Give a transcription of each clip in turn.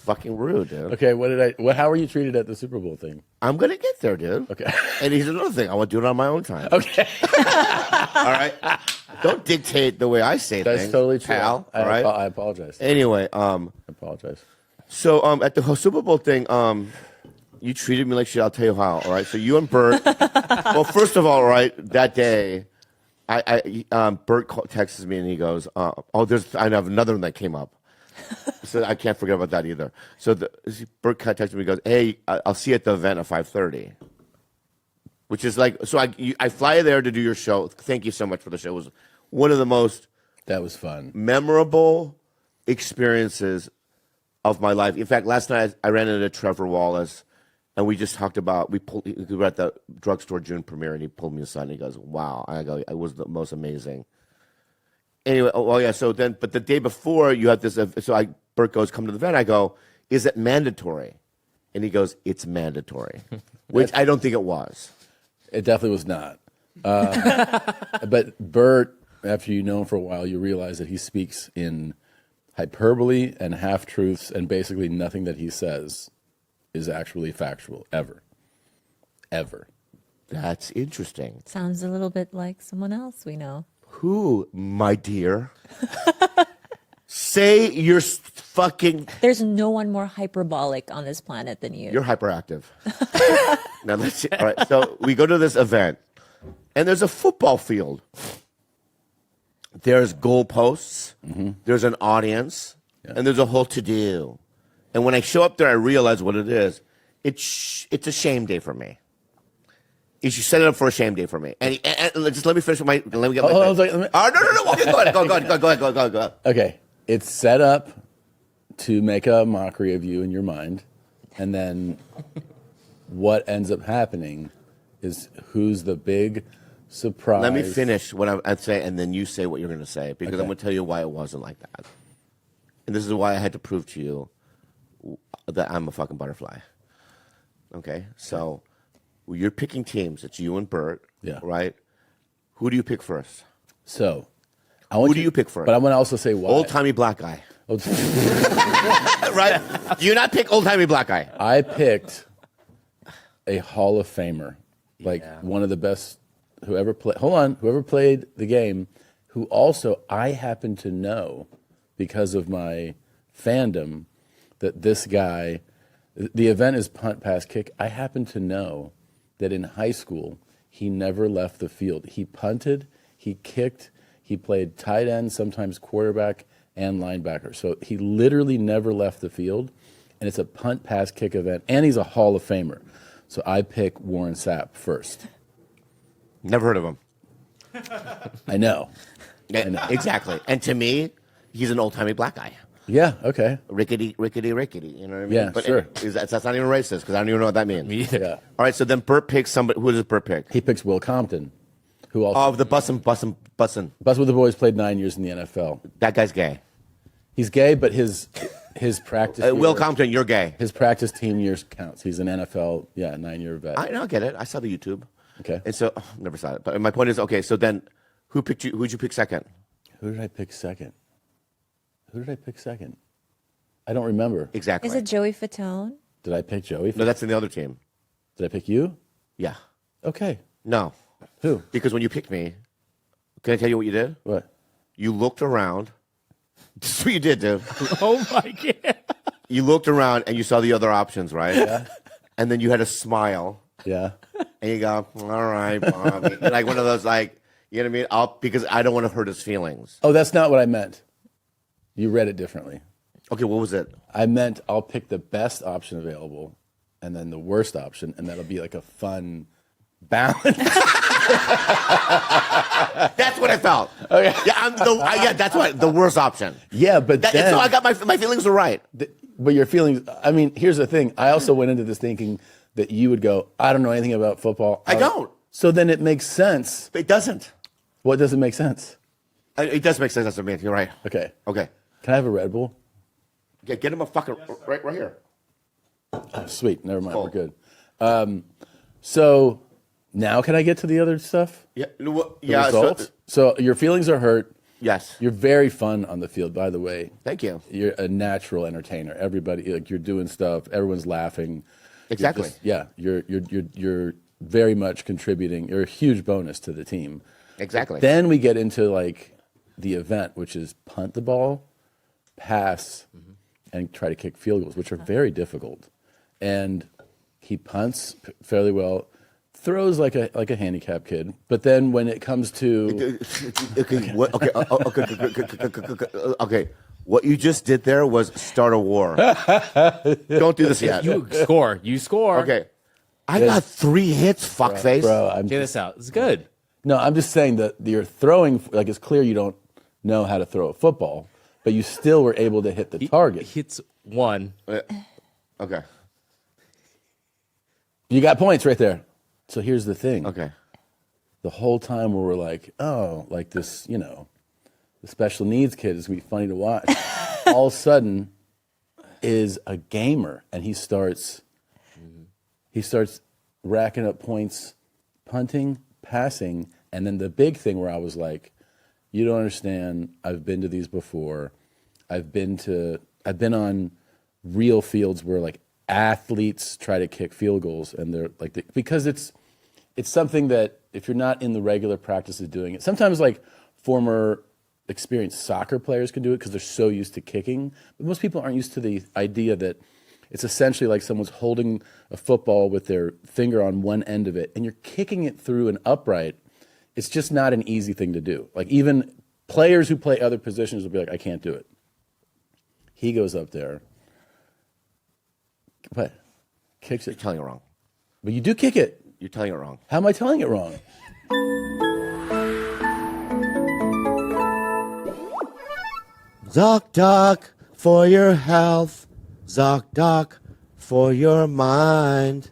fucking rude, dude. Okay, how were you treated at the Super Bowl thing? I'm gonna get there, dude. Okay. And here's another thing. I want to do it on my own time. Okay. All right. Don't dictate the way I say things. That's totally true. Pal. All right. I apologize. Anyway, I apologize. So at the whole Super Bowl thing, you treated me like shit. I'll tell you how. All right. So you and Bert. Well, first of all, right, that day, Bert texts me and he goes, I have another one that came up. So I can't forget about that either. So Bert texted me and goes, hey, I'll see you at the event at 5:30. Which is like, so I fly there to do your show. Thank you so much for the show. It was one of the most that was fun, memorable experiences of my life. In fact, last night I ran into Trevor Wallace, and we just talked about we were at the drugstore June premiere, and he pulled me aside and he goes, "Wow!" I go, "It was the most amazing." Anyway, but the day before you had this. So Bert goes, "Come to the event." I go, "Is it mandatory?" And he goes, "It's mandatory," which I don't think it was. It definitely was not. But Bert, after you know him for a while, you realize that he speaks in hyperbole and half-truths, and basically nothing that he says is actually factual, ever. Ever. That's interesting. Sounds a little bit like someone else we know. Who, my dear? Say you're fucking... There's no one more hyperbolic on this planet than you. You're hyperactive. Now, let's see. All right, so we go to this event, and there's a football field. There's goalposts, there's an audience, and there's a whole to-do. And when I show up there, I realize what it is. It's a shame day for me. You should set it up for a shame day for me. And just let me finish my... Let me get my... No. Okay, go ahead. Okay, it's set up to make a mockery of you in your mind, and then what ends up happening is who's the big surprise. Let me finish what I'd say, and then you say what you're going to say, because I'm going to tell you why it wasn't like that. And this is why I had to prove to you that I'm a fucking butterfly. Okay? So you're picking teams. It's you and Bert, right? Who do you pick first? So, who do you pick first? But I'm going to also say why. Old-timey black guy. Right? Do you not pick old-timey black guy? I picked a Hall of Famer, like one of the best whoever played the game, who also I happen to know because of my fandom that this guy, the event is punt, pass, kick. I happen to know that in high school, he never left the field. He punted, he kicked, he played tight end, sometimes quarterback, and linebacker. So he literally never left the field, and it's a punt, pass, kick event, and he's a Hall of Famer. So I pick Warren Sapp first. Never heard of him. I know. Exactly. And to me, he's an old-timey black guy. Yeah, okay. Rickety. You know what I mean? Yeah, but sure. That's not even racist, because I don't even know what that means. Me either. Yeah. All right, so then Bert picks somebody. Who does Bert pick? He picks Will Compton, who also... Oh, the bussin'. Bus with the Boys played 9 years in the NFL. That guy's gay. He's gay, but his practice... Will Compton, you're gay. His practice team years counts. He's an NFL, 9-year vet. I get it. I saw the YouTube. Okay. And so, never saw it. But my point is, okay, so then who picked you? Who'd you pick second? Who did I pick second? I don't remember. Exactly. Is it Joey Fatone? Did I pick Joey? No, that's in the other team. Did I pick you? Yeah. Okay. No. Who? Because when you picked me, can I tell you what you did? What? You looked around. This is what you did, dude. Oh, my God. You looked around and you saw the other options, right? Yeah. And then you had a smile. Yeah. And you go, all right, Bobby. Like one of those, like, you know what I mean? Because I don't want to hurt his feelings. Oh, that's not what I meant. You read it differently. Okay, what was it? I meant I'll pick the best option available and then the worst option, and that'll be like a fun balance. That's what I felt. Okay. Yeah, that's what the worst option. Yeah, but then... So I got my feelings were right. But your feelings... I mean, here's the thing. I also went into this thinking that you would go, I don't know anything about football. I don't. So then it makes sense. It doesn't. What doesn't make sense? It does make sense to me. You're right. Okay. Okay. Can I have a Red Bull? Yeah, get him a fucking... right here. Oh, sweet. Never mind. We're good. So... Now can I get to the other stuff? Yeah. The results? So your feelings are hurt. Yes. You're very fun on the field, by the way. Thank you. You're a natural entertainer. Everybody, like, you're doing stuff. Everyone's laughing. Exactly. You're very much contributing. You're a huge bonus to the team. Exactly. Then we get into like the event, which is punt the ball, pass, and try to kick field goals, which are very difficult. And he punts fairly well, throws like a handicap kid. But then when it comes to Okay. What you just did there was start a war. Don't do this yet. You score. You score. Okay. I got 3 hits, fuckface. bro, Check this out. It's good. no, I'm just saying that you're throwing, like, it's clear you don't know how to throw a football, but you still were able to hit the target. Hits one. Okay. You got points right there. So here's the thing. Okay. The whole time where we're like, oh, like this, the special needs kid is going to be funny to watch. All of a sudden is a gamer, and he starts racking up points, punting, passing, and then the big thing where I was like, you don't understand. I've been to these before. I've been on real fields where like athletes try to kick field goals, and they're like, because it's something that if you're not in the regular practice of doing it, sometimes like former experienced soccer players can do it because they're so used to kicking, but most people aren't used to the idea that it's essentially like someone's holding a football with their finger on one end of it, and you're kicking it through an upright. It's just not an easy thing to do. Like, even players who play other positions will be like, I can't do it. He goes up there. What? Kicks You're it. telling it wrong. But you do kick it. You're telling it wrong. How am I telling it wrong? Zocdoc for your health. Zocdoc for your mind.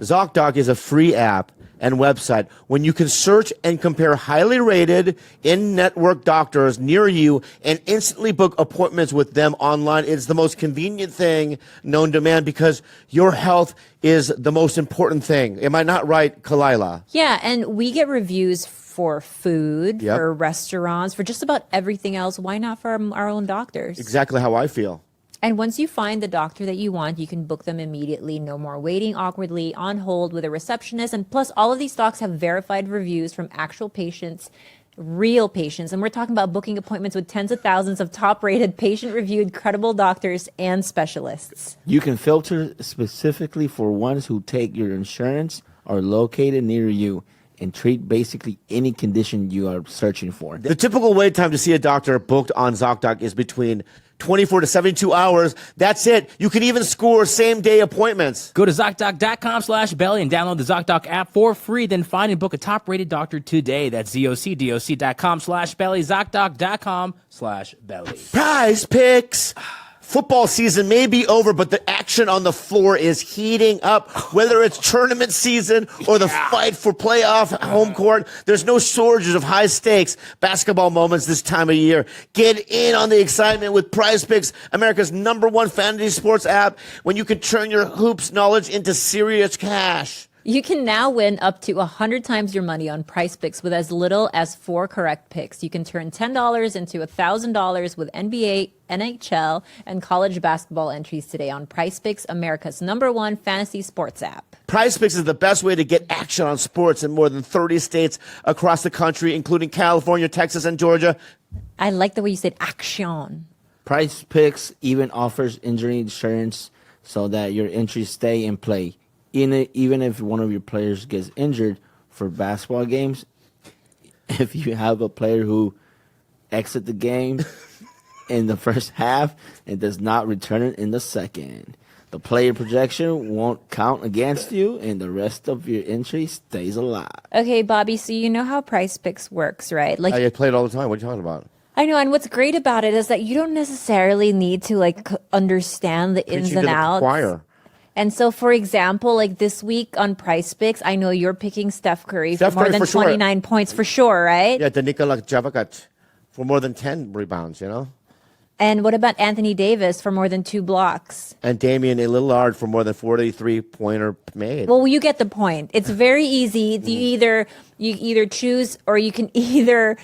Zocdoc is a free app and website when you can search and compare highly rated in-network doctors near you and instantly book appointments with them online. It's the most convenient thing known to man because your health is the most important thing. Am I not right, Kalila? Yeah, and we get reviews for food, Yep. for restaurants, for just about everything else. Why not for our own doctors? Exactly how I feel. And once you find the doctor that you want, you can book them immediately. No more waiting awkwardly on hold with a receptionist. And plus, all of these docs have verified reviews from actual patients, real patients. And we're talking about booking appointments with tens of thousands of top-rated, patient-reviewed, credible doctors and specialists. You can filter specifically for ones who take your insurance, are located near you, and treat basically any condition you are searching for. The typical wait time to see a doctor booked on ZocDoc is between 24 to 72 hours. That's it. You can even score same-day appointments. Go to Zocdoc.com/belly and download the Zocdoc app for free. Then find and book a top-rated doctor today. That's ZocDoc.com/belly, Zocdoc.com/belly. Prize picks. Football season may be over, but the action on the floor is heating up. Whether it's tournament season or the fight for playoff home court, there's no shortage of high stakes basketball moments this time of year. Get in on the excitement with PrizePicks, America's #1 fantasy sports app, when you can turn your hoops knowledge into serious cash. You can now win up to 100 times your money on PrizePicks with as little as 4 correct picks. You can turn $10 into $1,000 with NBA, NHL, and college basketball entries today on PrizePicks, America's #1 fantasy sports app. PrizePicks is the best way to get action on sports in more than 30 states across the country, including California, Texas, and Georgia. I like the way you said action. Price Picks even offers injury insurance so that your entries stay in play. Even if one of your players gets injured for basketball games, if you have a player who exits the game in the first half and does not return it in the second, the player projection won't count against you and the rest of your entry stays alive. Okay, Bobby, so you know how PrizePicks works, right? Like, I play it all the time. What are you talking about? I know, and what's great about it is that you don't necessarily need to understand the ins Preaching and to the outs. choir. And so, for example, like this week on PrizePicks, I know you're picking Steph Curry Steph for more Curry than for sure. 29 points for sure, right? Yeah, the Nikola Jovic for more than 10 rebounds, you know? And what about Anthony Davis for more than 2 blocks? And Damian Lillard for more than 43-pointer made. Well, you get the point. It's very easy. You either choose, or you can either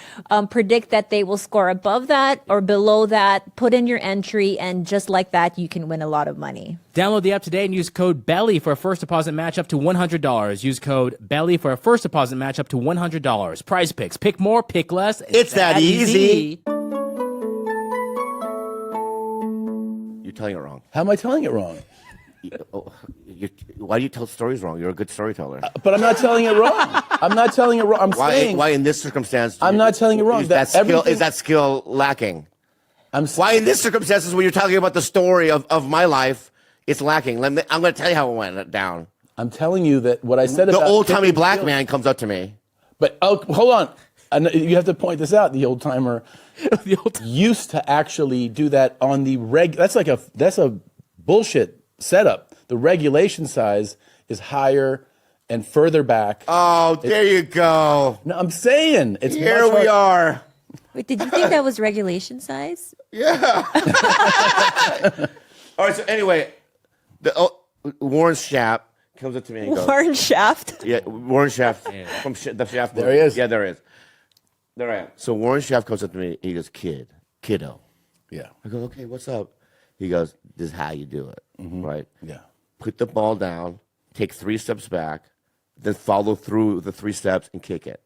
predict that they will score above that or below that. Put in your entry, and just like that, you can win a lot of money. Download the app today and use code BELLY for a first deposit match up to $100. Use code BELLY for a first deposit match up to $100. PrizePicks. Pick more, pick less. It's that easy. You're telling it wrong. How am I telling it wrong? Why do you tell stories wrong? You're a good storyteller. But I'm not telling it wrong. I'm not telling it wrong. I'm saying Why in this circumstance? I'm not telling you wrong. Is That everything- that skill lacking? I'm Why in this circumstances when you're talking about the story of my life, it's lacking? I'm going to tell you how it went down. I'm telling you that what I said The about old timey picking black skills- man comes up to me. But hold on. You have to point this out. The old timer used to actually do that on the reg. That's a bullshit setup. The regulation size is higher and further back. Oh, there you go. No, I'm saying it's Here much we hard- are. Wait, did you think that was regulation size? Yeah. All right. So anyway, Warren Schaap comes up to me and goes, Warren Shaft. "Yeah, Warren Shaft from the Shaft." There he is. Yeah, there he is. There I am. So Warren Schaap comes up to me. He goes, "Kiddo." Yeah. I go, "Okay, what's up?" He goes, "This is how you do it, right? Yeah. Put the ball down, take 3 steps back, then follow through the 3 steps and kick it."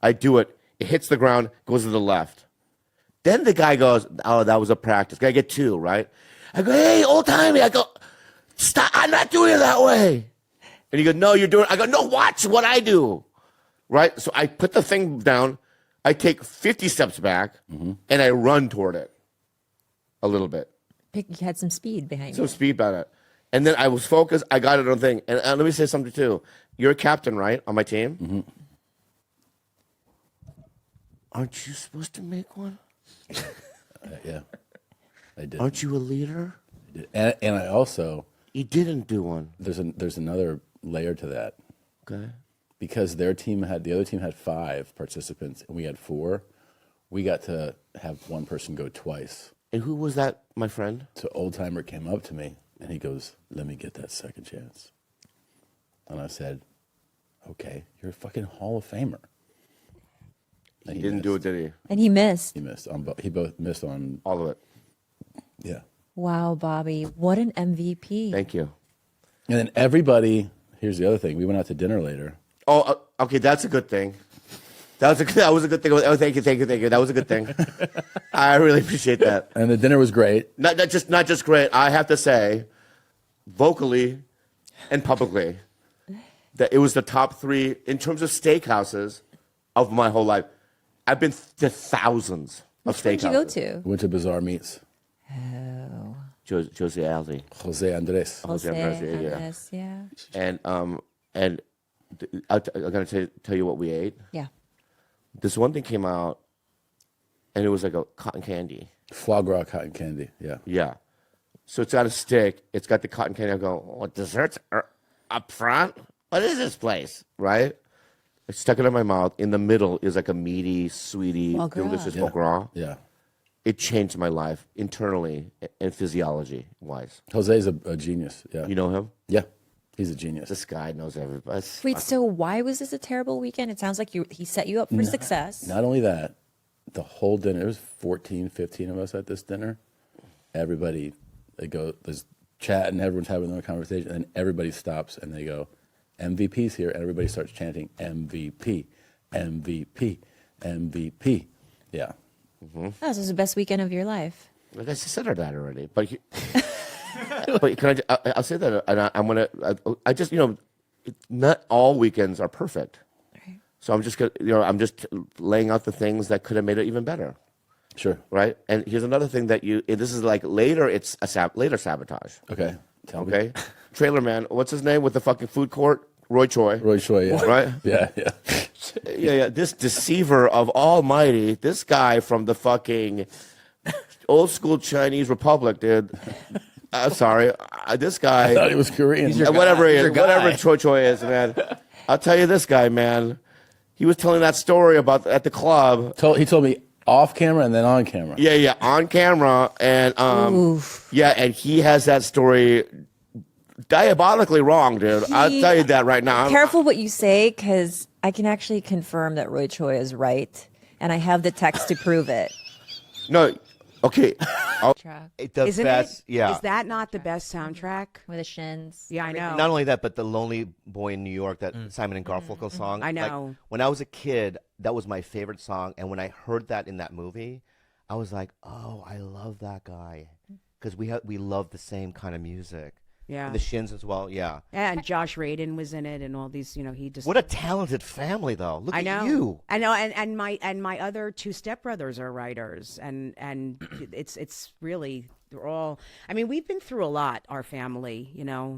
I do it. It hits the ground, goes to the left. Then the guy goes, "Oh, that was a practice. Gotta get 2, right?" I go, "Hey, old timey." I go, "Stop! I'm not doing it that way." And he goes, "No, you're doing it." I go, "No, watch what I do." Right? So I put the thing down. I take 50 steps back, and I run toward it a little bit. You had some speed behind Some you. speed about it. And then I was focused. I got it on thing. And let me say something, too. You're a captain, right, on my team? Aren't you supposed to make one? Yeah. I did. Aren't you a leader? And I also You didn't do one. there's another layer to that. Okay. Because the other team had 5 participants and we had 4, we got to have one person go twice. And who was that, my friend? So old timer came up to me and he goes, "Let me get that second chance." And I said, "Okay, you're a fucking Hall of Famer." And He didn't do it, did he? And he missed. He missed on he both missed on All of it. yeah. Wow, Bobby. What an MVP. Thank you. And then everybody, here's the other thing. We went out to dinner later. Oh, okay, that's a good thing. That was a good thing. Oh, thank you. That was a good thing. I really appreciate that. And the dinner was great. Not just great. I have to say, vocally and publicly, that it was the top 3 in terms of steakhouses of my whole life. I've been to thousands of Which one steakhouses. did you go to? We went to Bazaar Meats. Jose Ali. Jose Andres. Jose Andres, yeah. Andres, yeah. And I'm gonna tell you what we ate. Yeah. This one thing came out, and it was like a cotton candy. Foie gras cotton candy. Yeah. Yeah. So it's got a stick. It's got the cotton candy. I go, "Oh, desserts are up front? What is this place?" Right? I stuck it in my mouth. In the middle is like a meaty, sweety, Foie gras. delicious foie gras. Yeah. It changed my life internally and physiology-wise. Jose's a genius. Yeah. You know him? Yeah. He's a genius. This guy knows everybody. Wait, so why was this a terrible weekend? It sounds like he set you up for success. Not only that, the whole dinner, there was 14, 15 of us at this dinner. Everybody, there's chatting, everyone's having their own conversation, and then everybody stops and they go, "MVP's here," and everybody starts chanting, "MVP, MVP, MVP." Yeah. Oh, this was the best weekend of your life. I guess you said that already, but but can I'll say that, and I'm gonna. I just not all weekends are perfect, Right. so I'm just gonna, I'm just laying out the things that could have made it even better, Sure. right? And here's another thing that this is like later. It's later sabotage. Okay. Tell me. Okay, Trailer Man. What's his name with the fucking food court? Roy Choi. Roy Choi, yeah. Right? Yeah, yeah. Yeah. This deceiver of Almighty, this guy from the fucking old school Chinese Republic, dude. I'm sorry, this guy. I thought he was Korean. Whatever he He's is, your guy. whatever Choi is, man. I'll tell you this guy, man. He was telling that story about at the club. He told me Off camera and then on camera. Yeah, on camera, and and he has that story diabolically wrong, dude. I'll tell you that right now. Careful what you say, because I can actually confirm that Roy Choi is right, and I have the text to prove it. No, okay. The Isn't best, it? yeah. Is that not the best soundtrack? With the shins. Yeah, I know. Not only that, but the Lonely Boy in New York, that Simon and Garfunkel song. I Like, know. when I was a kid, that was my favorite song. And when I heard that in that movie, I was like, oh, I love that guy. Because we love the same kind of music. Yeah. And the Shins as well, yeah. And Josh Radin was in it, and all these. He just. What a talented family, though. Look I at know. you. I know, and my other two stepbrothers are writers, and it's really they're all. I mean, we've been through a lot. Our family,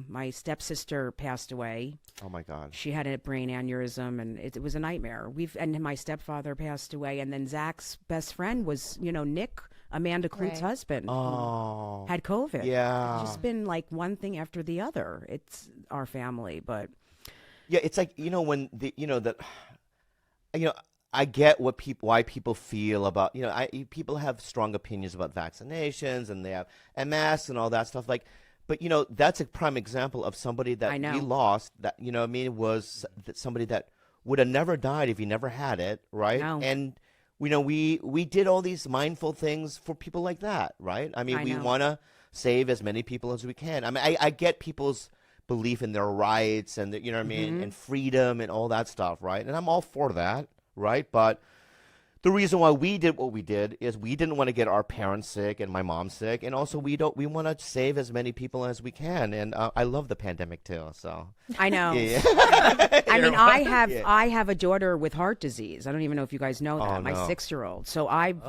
my stepsister passed away. Oh, my God. She had a brain aneurysm, and it was a nightmare. And my stepfather passed away, and then Zach's best friend was Nick. Amanda Klute's husband had COVID. Yeah. It's just been like one thing after the other. It's our family, but Yeah, it's like, when I get why people feel about, people have strong opinions about vaccinations and they have MS and all that stuff. Like, but that's a prime example of somebody that I know. we lost that, was somebody that would have never died if he never had it. Right. No. And, we did all these mindful things for people like that. Right. I mean, I we know. want to save as many people as we can. I mean, I get people's belief in their rights and you know what I mean, and freedom and all that stuff, right? And I'm all for that, right? But the reason why we did what we did is we didn't want to get our parents sick and my mom sick, and also we want to save as many people as we can. And I love the pandemic too, so I know. yeah. I mean, I have a daughter with heart disease. I don't even know if you guys know that. Oh, My no. 6-year-old. So I've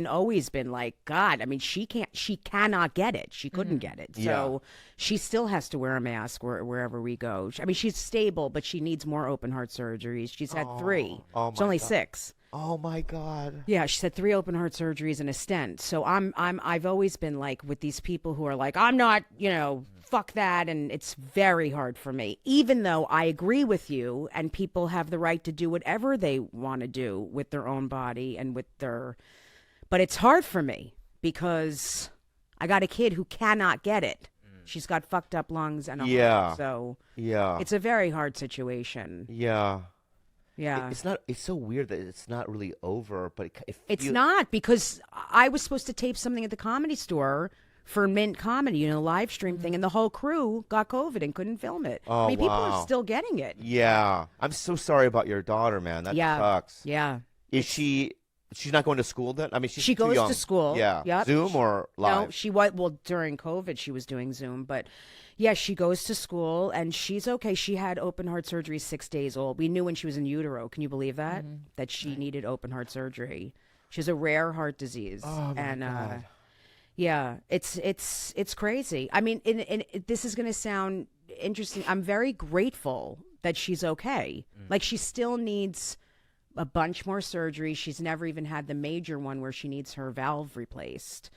always been like, God. I mean, she cannot get it. She couldn't get it. So she still has to wear a mask wherever we go. I mean, she's stable, but she needs more open heart surgeries. She's had 3. Oh, It's my only God. 6. Oh my God. Yeah, she said 3 open heart surgeries and a stent. So I've always been like with these people who are like, I'm not, fuck that, and it's very hard for me. Even though I agree with you, and people have the right to do whatever they want to do with their own body and with their, but it's hard for me because I got a kid who cannot get it. She's got fucked up lungs and a heart, so Yeah. it's a very hard situation. Yeah. Yeah. It's so weird that it's not really over, but It's not, because I was supposed to tape something at the Comedy Store for Mint Comedy, live stream thing, and the whole crew got COVID and couldn't film it. Oh, I mean, people wow. are still getting it. Yeah. I'm so sorry about your daughter, man. That Yeah. sucks. Yeah. Is she's not going to school then? I mean, she's She too goes young. to school. Yeah. Yep. Zoom or live? No, she was, well, during COVID, she was doing Zoom, but yeah, she goes to school and she's okay. She had open heart surgery 6 days old. We knew when she was in utero. Can you believe that? That she needed open heart surgery. She has a rare heart disease. Oh, my and, God. yeah, it's crazy. I mean, this is going to sound interesting. I'm very grateful that she's okay. Like, she still needs a bunch more surgery. She's never even had the major one where she needs her valve replaced.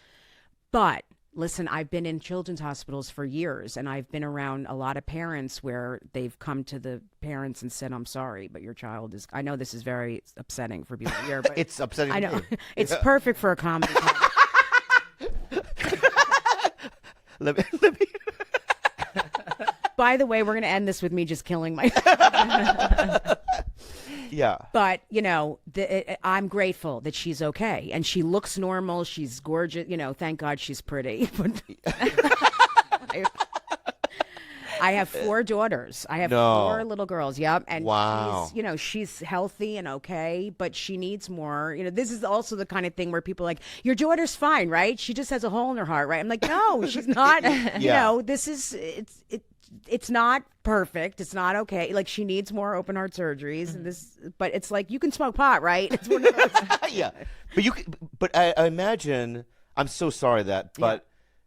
But listen, I've been in children's hospitals for years, and I've been around a lot of parents where they've come to the parents and said, I'm sorry, but your child is, I know this is very upsetting for people here, but It's upsetting I to know. me. It's perfect for a comedy. Let me By the way, we're going to end this with me just killing my. Yeah. But I'm grateful that she's okay, and she looks normal. She's gorgeous. Thank God she's pretty. But I have 4 daughters. I have No. 4 little girls. Yep. And Wow. she's healthy and okay, but she needs more. This is also the kind of thing where people are like, your daughter's fine, right? She just has a hole in her heart, right? I'm like, no, she's not. Yeah. This is it's not perfect. It's not okay. Like, she needs more open heart surgeries, and but it's like, you can smoke pot, right? It's one of those. Yeah. But I imagine, I'm so sorry but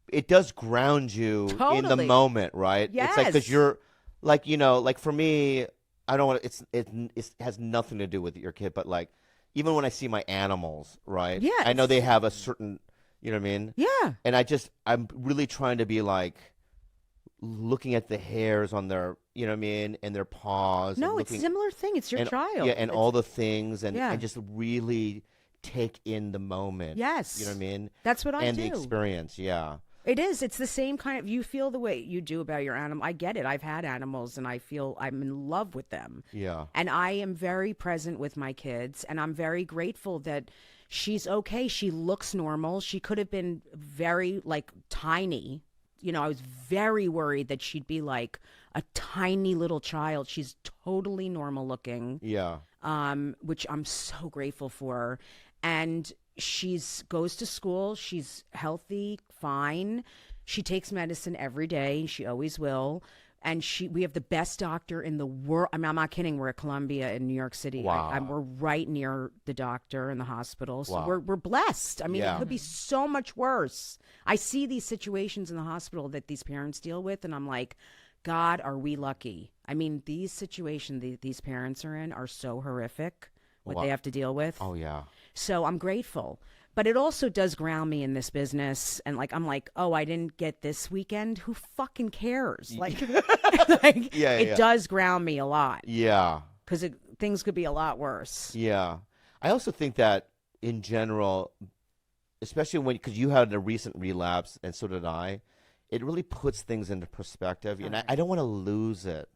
it does ground you in the Totally. moment, right? It's like, because Yes. you're like, like for me, I don't want it has nothing to do with your kid, but like, even when I see my animals, right? Yes. I know they have a certain, you know what I mean? Yeah. And I'm really trying to be like, looking at the hairs on their, you know what I mean, and their paws. No, and it's a looking, similar thing. It's your and, child. Yeah, and all the things, and, Yeah. and just really take in the moment. Yes. You know what I mean? That's what I and do. the experience, yeah. It is. It's the same kind of. You feel the way you do about your animal. I get it. I've had animals, and I feel I'm in love with them. Yeah. And I am very present with my kids, and I'm very grateful that she's okay. She looks normal. She could have been very like tiny. You know, I was very worried that she'd be like a tiny little child. She's totally normal looking. Yeah. Which I'm so grateful for. And she's goes to school. She's healthy, fine. She takes medicine every day. She always will. And we have the best doctor in the world. I mean, I'm not kidding. We're at Columbia in New York City. Wow. We're right near the doctor and the hospital. So Wow. we're blessed. I mean, Yeah. it could be so much worse. I see these situations in the hospital that these parents deal with, and I'm like, God, are we lucky? I mean, these situations these parents are in are so horrific, what Wow. they have to deal with. Oh, yeah. So I'm grateful. But it also does ground me in this business. And like, I'm like, oh, I didn't get this weekend. Who fucking cares? Like, Yeah, it yeah. does ground me a lot Yeah. because things could be a lot worse. Yeah. I also think that in general, especially because you had a recent relapse and so did I, it really puts things into perspective. And I don't want to lose it.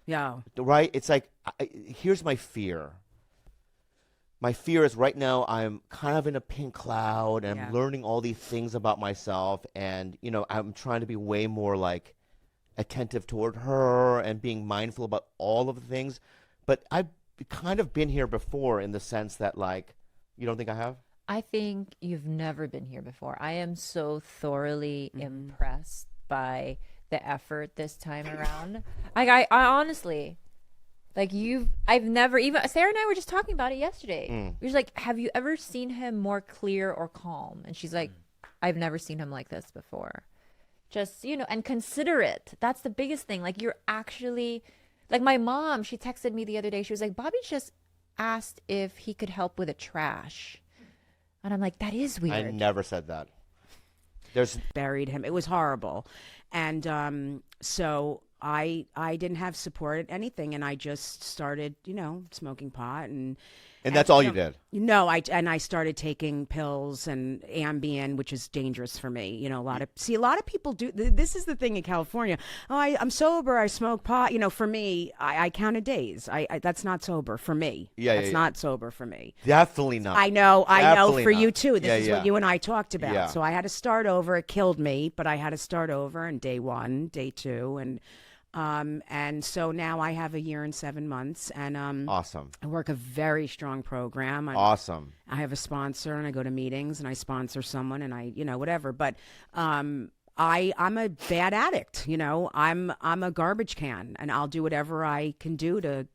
Yeah. Right? It's like, here's my fear. My fear is right now I'm kind of in a pink cloud and Yeah. I'm learning all these things about myself. And, you know, I'm trying to be way more like attentive toward her and being mindful about all of the things. But I've kind of been here before in the sense that, like, you don't think I have? I think you've never been here before. I am so thoroughly impressed by the effort this time around. I honestly, like I've never even, Sarah and I were just talking about it yesterday. We was like, have you ever seen him more clear or calm? And she's like, I've never seen him like this before. Just, you know, and considerate. That's the biggest thing. Like, you're actually, like my mom, she texted me the other day. She was like, Bobby just asked if he could help with the trash. And I'm like, that is weird. I never said that. There's Buried him. It was horrible. And so I didn't have support at anything. And I just started, you know, smoking pot. And that's all you did. No, I started taking pills and Ambien, which is dangerous for me. You know, a lot of people do. This is the thing in California. Oh, I'm sober. I smoke pot. You know, for me, I counted days. That's not sober for me. That's not sober for me. Definitely not. I know Definitely for not. you too. This Yeah, is yeah. what you and I talked about. Yeah. So I had to start over. It killed me, but I had to start over in day 1, day 2, and so now I have a year and 7 months, and Awesome. I work a very strong program. Awesome. I have a sponsor, and I go to meetings, and I sponsor someone, and I, you know, whatever. But I'm a bad addict. You know, I'm a garbage can, and I'll do whatever I can do to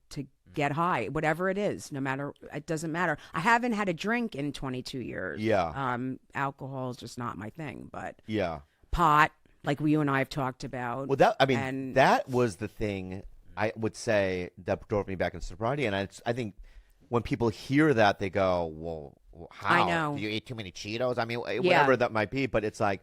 get high, whatever it is. No matter, it doesn't matter. I haven't had a drink in 22 years. Yeah. Alcohol is just not my thing, but Yeah. pot, like you and I have talked about. Well, that was the thing I would say that drove me back in sobriety. And I think when people hear that, they go, well, how? I know. Do you eat too many Cheetos? I mean, whatever that might be. But it's like,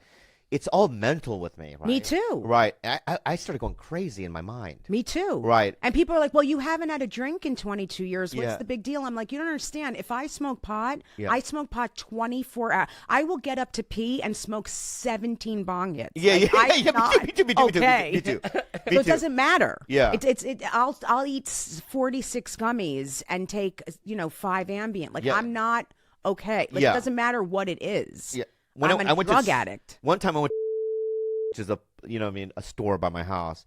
it's all mental with me, right? Me too. Right. I started going crazy in my mind. Me too. Right. And people are like, well, you haven't had a drink in 22 years. What's Yeah. the big deal? I'm like, you don't understand. If I smoke pot, Yeah. I smoke pot 24 hours. I will get up to pee and smoke 17 bong hits. Yeah, Like, yeah, I'm yeah. not Me too. Me too. okay. Me too. So Me it too. doesn't matter. Yeah. I'll eat 46 gummies and take, you know, 5 Ambien. Like, Yeah. I'm not okay. Like, Yeah. it doesn't matter what it is. Yeah. I'm a drug addict. One time I went, which is a store by my house,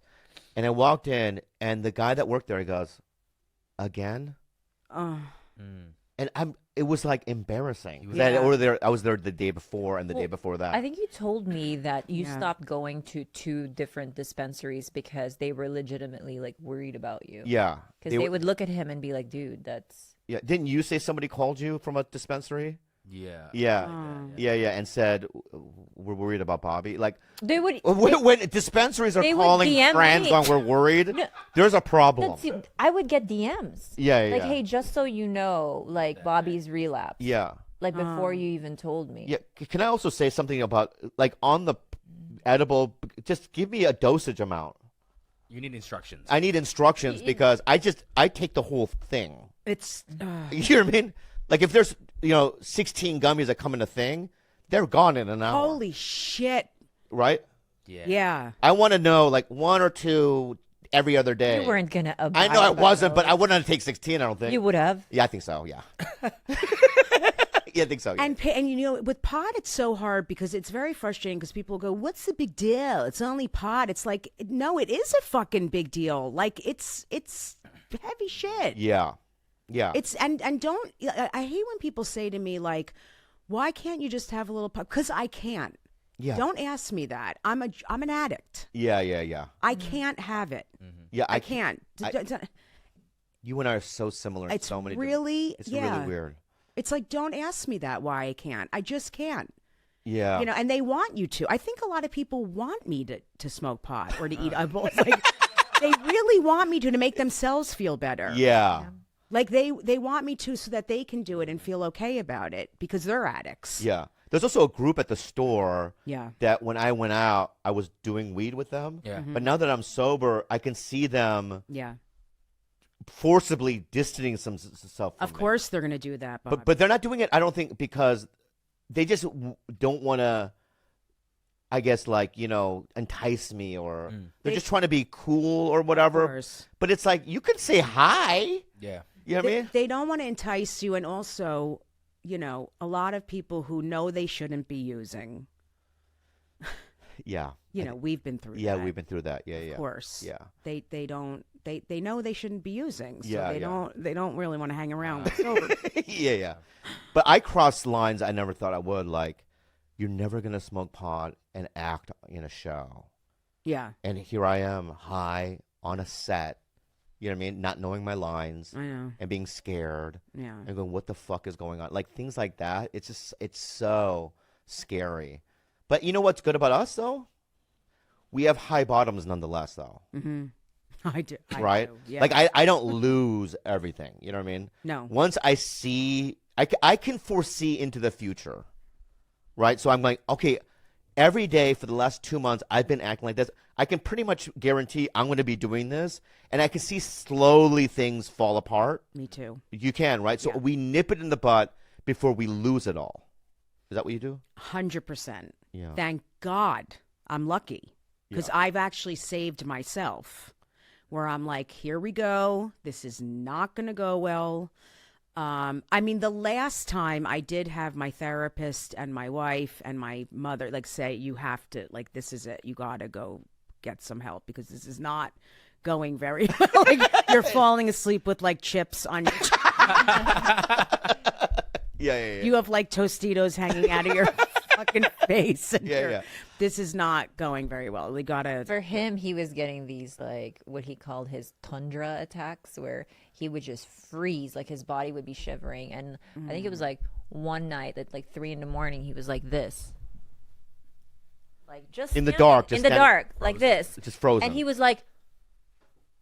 and I walked in, and the guy that worked there, he goes, again, Oh. and it was like embarrassing was- that Yeah. I was there the day before and the day before that. I think you told me that you Yeah. stopped going to 2 different dispensaries because they were legitimately like worried about you. Yeah, Because they would look at him and be like, dude, that's. Yeah, didn't you say somebody called you from a dispensary? Yeah. Yeah, Oh. yeah, and said we're worried about Bobby. Like They would. when dispensaries are they would calling DM friends me. going, we're worried. No. There's a problem. I would get DMs. Yeah, Like, yeah. hey, just so you know, like Bobby's relapse. Yeah. Like before you even told me. Yeah. Can I also say something about like on the edible? Just give me a dosage amount. You need instructions. I need instructions because I take the whole thing. It's. You know what I mean? Like if there's 16 gummies that come in a thing, they're gone in an hour. Holy shit. Right? Yeah. I want to know like 1 or 2 every other day. You weren't gonna. I know I wasn't, but I wouldn't take 16. I don't think You would have. Yeah, I think so. Yeah. Yeah, I think so. Yeah. And with pot, it's so hard because it's very frustrating because people go, "What's the big deal? It's only pot." It's like, no, it is a fucking big deal. Like it's heavy shit. Yeah. Yeah. It's and don't. I hate when people say to me like, "Why can't you just have a little pot?" Because I can't. Yeah. Don't ask me that. I'm an addict. Yeah. I can't have it. Yeah, I can't. You and I are so similar in It's so many really it's yeah. really weird. It's like, don't ask me that why I can't. I just can't. Yeah. And they want you to. I think a lot of people want me to smoke pot or to eat edibles. Like, they really want me to make themselves feel better. Yeah. Like they want me to so that they can do it and feel okay about it because they're addicts. Yeah. There's also a group at the store Yeah. that when I went out, I was doing weed with them. Yeah. But now that I'm sober, I can see them Yeah. forcibly distancing themselves from Of me. course they're going to do that, Bob. But they're not doing it, I don't think, because they just don't want to, I guess, like, entice me or they're just trying to be cool or whatever. Of course. But it's like, you can say hi. Yeah. You know what I mean? They don't want to entice you. And also, a lot of people who know they shouldn't be using, Yeah. we've been through Yeah, that. we've been through that. Yeah, yeah. Of course. Yeah. They don't they know they shouldn't be using. So Yeah, they yeah. don't really want to hang around with sober. Yeah. But I crossed lines I never thought I would. Like, you're never going to smoke pot and act in a show. Yeah. And here I am, high, on a set, you know what I mean? Not knowing my lines I know. and being scared Yeah. and going, what the fuck is going on? Like, things like that. It's so scary. But you know what's good about us, though? We have high bottoms nonetheless, though. Mm-hmm. I do. Right? Yeah. Like, I don't lose everything. You know what I mean? No. Once I see, I can foresee into the future. Right? So I'm like, okay, every day for the last 2 months, I've been acting like this. I can pretty much guarantee I'm going to be doing this. And I can see slowly things fall apart. Me too. You can, right? So Yeah. we nip it in the butt before we lose it all. Is that what you do? 100%. Yeah. Thank God I'm lucky because I've actually saved myself where I'm like, here we go. This is not going to go well. I mean, the last time I did have my therapist and my wife and my mother like say, you have to, like, this is it. You got to go get some help because this is not going very well. Like, you're falling asleep with like chips on your Yeah. You have like Tostitos hanging out of your fucking face. And Yeah. This is not going very well. We gotta. For him, he was getting these like what he called his tundra attacks, where he would just freeze, like his body would be shivering. And I think it was like one night at like 3 a.m, he was like this, like just In the standing dark, just in the standing- dark, like this, Just frozen. and he was like,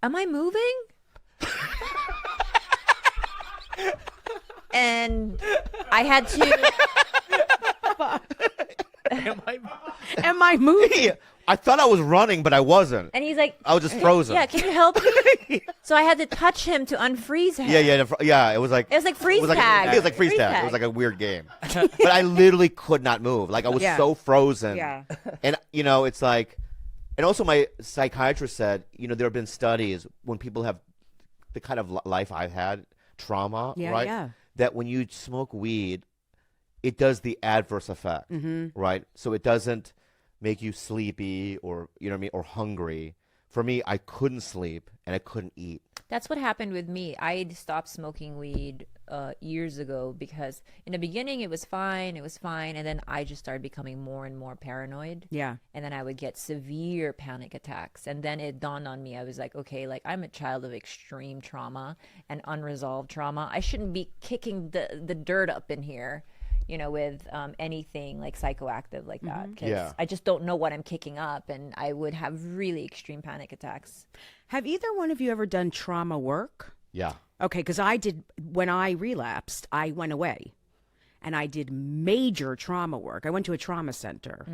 "Am I moving?" And I had to. Am I moving? I thought I was running, but I wasn't. And he's like, I was just frozen. "Yeah, can you help me?" So I had to touch him to unfreeze him. Yeah. It was like freeze tag. It was like freeze Freeze tag. It tag. was like a weird game. But I literally could not move. Like I was Yeah. so frozen. Yeah. And it's like, and also my psychiatrist said, there have been studies when people have the kind of life I've had, trauma, Yeah, right? yeah. That when you smoke weed, it does the adverse effect, right? So it doesn't make you sleepy or or hungry. For me, I couldn't sleep and I couldn't eat. That's what happened with me. I stopped smoking weed years ago because in the beginning it was fine, and then I just started becoming more and more paranoid. Yeah. And then I would get severe panic attacks. And then it dawned on me, I was like, okay, like I'm a child of extreme trauma and unresolved trauma. I shouldn't be kicking the dirt up in here, with anything like psychoactive like that. 'Cause Yeah. I just don't know what I'm kicking up, and I would have really extreme panic attacks. Have either one of you ever done trauma work? Yeah. Okay, because I did. When I relapsed, I went away and I did major trauma work. I went to a trauma center,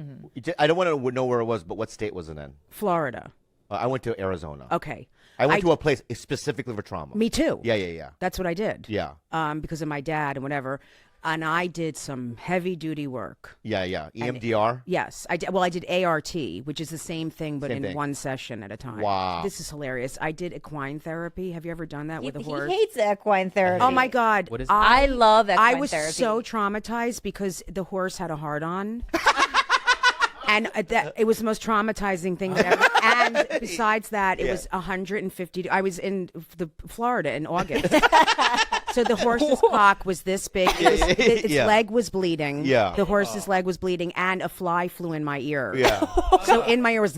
I don't want to know where it was, but what state was it in? Florida. I went to Arizona. Okay. I went to a place specifically for trauma. Me too. Yeah. That's what I did. Yeah. Because of my dad and whatever. And I did some heavy duty work. Yeah. EMDR? Yes, I did. Well, I did ART, which is the same thing, but Same in thing. one session at a time. Wow. This is hilarious. I did equine therapy. Have you ever done that with a horse? He hates equine therapy. Oh my God! What is it? I love equine I was therapy. so traumatized because the horse had a hard on. And it was the most traumatizing thing that ever. And besides that, it was 150. I was in Florida in August. So the horse's cock was this big. Its leg was bleeding. Yeah. The horse's leg was bleeding, and a fly flew in my ear. Yeah. So in my ear was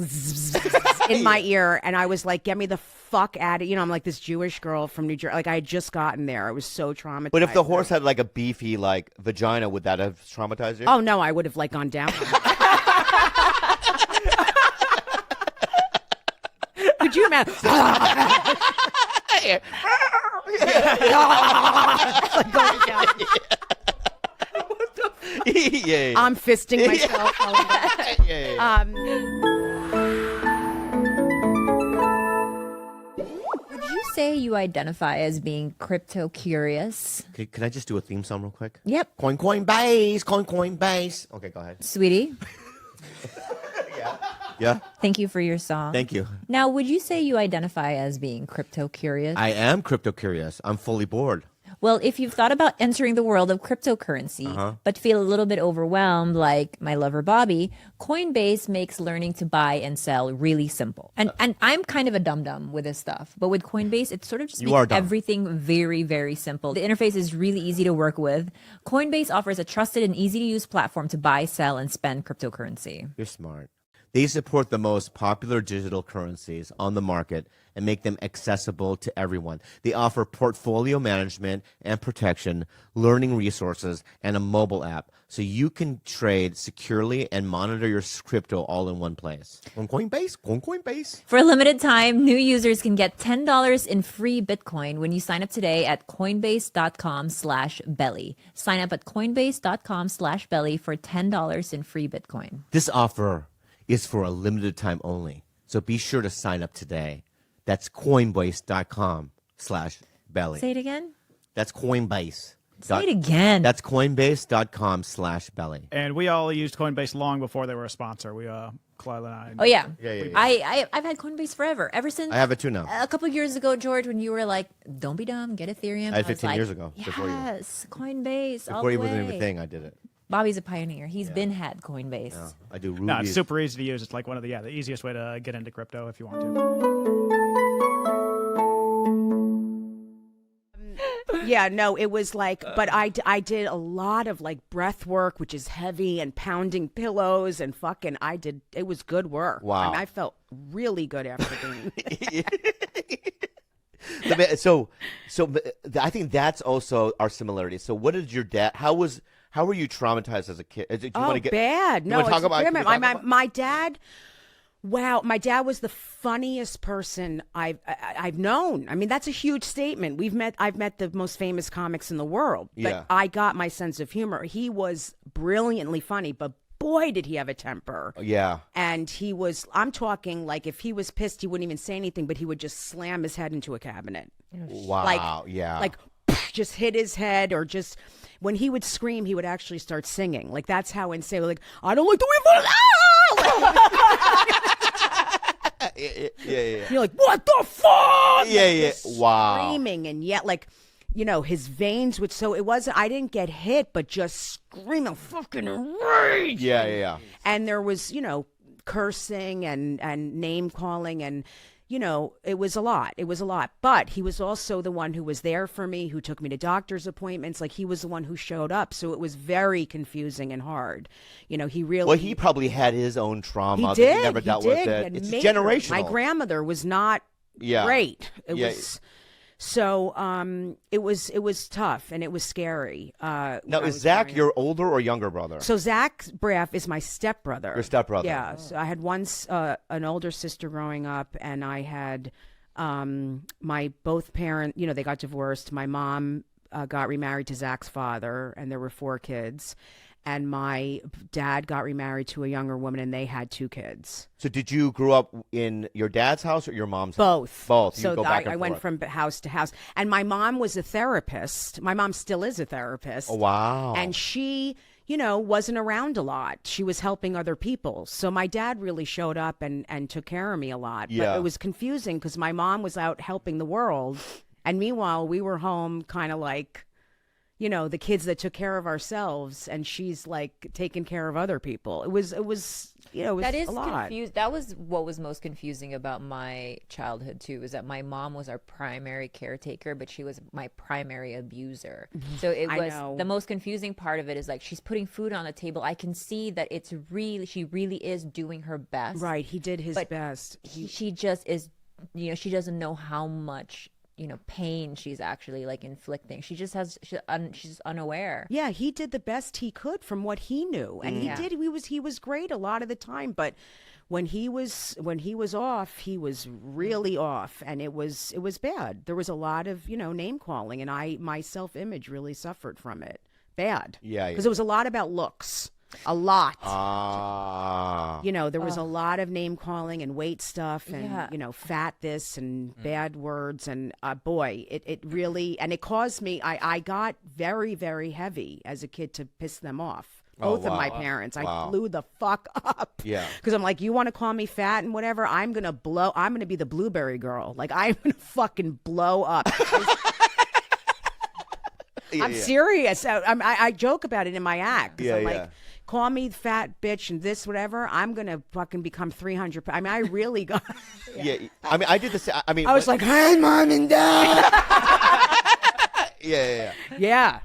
in my ear, and I was like, "Get me the fuck out of!" I'm like this Jewish girl from New Jersey. Like I had just gotten there. I was so traumatized. But if the horse had like a beefy like vagina, would that have traumatized you? oh no, I would have like gone down. Could you imagine? Going down. yeah. I'm fisting myself. Would you say you identify as being crypto curious? Can I just do a theme song real quick? Yep. Coin base. Okay, go ahead. Sweetie, Yeah. thank you for your song. Thank you. Now, would you say you identify as being crypto curious? I am crypto curious. I'm fully bored. Well, if you've thought about entering the world of cryptocurrency, but feel a little bit overwhelmed, like my lover Bobby, Coinbase makes learning to buy and sell really simple. And I'm kind of a dum-dum with this stuff, but with Coinbase, it sort of just You are makes dumb. everything very, very simple. The interface is really easy to work with. Coinbase offers a trusted and easy-to-use platform to buy, sell, and spend cryptocurrency. You're smart. They support the most popular digital currencies on the market and make them accessible to everyone. They offer portfolio management and protection, learning resources, and a mobile app so you can trade securely and monitor your crypto all in one place. On Coinbase. For a limited time, new users can get $10 in free Bitcoin when you sign up today at coinbase.com/belly. Sign up at coinbase.com/belly for $10 in free Bitcoin. This offer is for a limited time only. So be sure to sign up today. That's coinbase.com/belly. Say it again. That's Coinbase. Say it again. That's coinbase.com/belly. And we all used Coinbase long before they were a sponsor. Clyde and I. Oh yeah. Yeah. I've had Coinbase forever. Ever since I have it too now. a couple of years ago, George, when you were like, "Don't be dumb, get Ethereum." I had was 15 like, years ago, before you. Yes, Coinbase. all Before the you even way. even a thing, I did it. Bobby's a pioneer. He's been had Coinbase. I do Ruby. No, it's super easy to use. It's like one of the easiest way to get into crypto if you want to. Yeah, no, it was like, but I did a lot of like breath work, which is heavy, and pounding pillows and fucking, it was good work. Wow. I mean, I felt really good after being. So I think that's also our similarity. So what did your dad? How were you traumatized as a kid? Do you want to get bad. You No, want to talk it's about? very can we bad. talk about- My dad. Wow, my dad was the funniest person I've known. I mean, that's a huge statement. I've met the most famous comics in the world, but Yeah. I got my sense of humor. He was brilliantly funny, but boy, did he have a temper. Yeah. And I'm talking like if he was pissed, he wouldn't even say anything, but he would just slam his head into a cabinet. Wow. Yeah. Like just hit his head, or just when he would scream, he would actually start singing. Like that's how insane. Like, I don't like the way. Yeah. You're like, what the fuck? Yeah. Just Wow. Screaming, and yet like, his veins would. So it wasn't. I didn't get hit, but just screaming, fucking rage. Yeah. And there was, cursing and name calling, and it was a lot. It was a lot. But he was also the one who was there for me, who took me to doctor's appointments. Like he was the one who showed up. So it was very confusing and hard. He really. Well, he probably had his own trauma. He that did. He never dealt with it. And It's major. generational. My grandmother was not great. It was. So it was tough, and it was scary. Now, is Zach your older or younger brother? So Zach Braff is my stepbrother. Your stepbrother. Yeah. So I had an older sister growing up, and I had my both parents. They got divorced. My mom got remarried to Zach's father, and there were 4 kids. and my dad got remarried to a younger woman, and they had 2 kids. So did you grow up in your dad's house or your mom's house? Both. Both. So You go back and I went forth. from house to house. And my mom was a therapist. My mom still is a therapist. Oh, wow. And she, wasn't around a lot. She was helping other people. So my dad really showed up and took care of me a lot. Yeah. But it was confusing because my mom was out helping the world. And meanwhile, we were home kind of like, the kids that took care of ourselves, and she's like taking care of other people. It was That is a lot. confused. That was what was most confusing about my childhood too, is that my mom was our primary caretaker, but she was my primary abuser. So it I was know. the most confusing part of it is like she's putting food on the table. I can see that she really is doing her best. Right. He did his But best. She just is, she doesn't know how much pain she's actually like inflicting. She's unaware. Yeah, he did the best he could from what he knew, and he was great a lot of the time. But when he was off, he was really off, and it was bad. There was a lot of name calling, and my self image really suffered from it. Bad. Yeah, because it was a lot about looks. A lot. Ah. There was a lot of name calling and weight stuff and, Yeah. fat this and bad words. And boy, it really, and it caused me, I got very, very heavy as a kid to piss them off. Both of my parents. I blew the fuck up. Yeah. Because I'm like, you want to call me fat and whatever? I'm going to be the blueberry girl. Like, I'm going to fucking blow up. I'm serious. I joke about it in my act. 'Cause I'm like, call me fat bitch and this, whatever. I'm going to fucking become 300. I mean, I really got. Yeah. I mean, I did the same. I mean, I was like, hi, Mom and Dad. yeah. Yeah.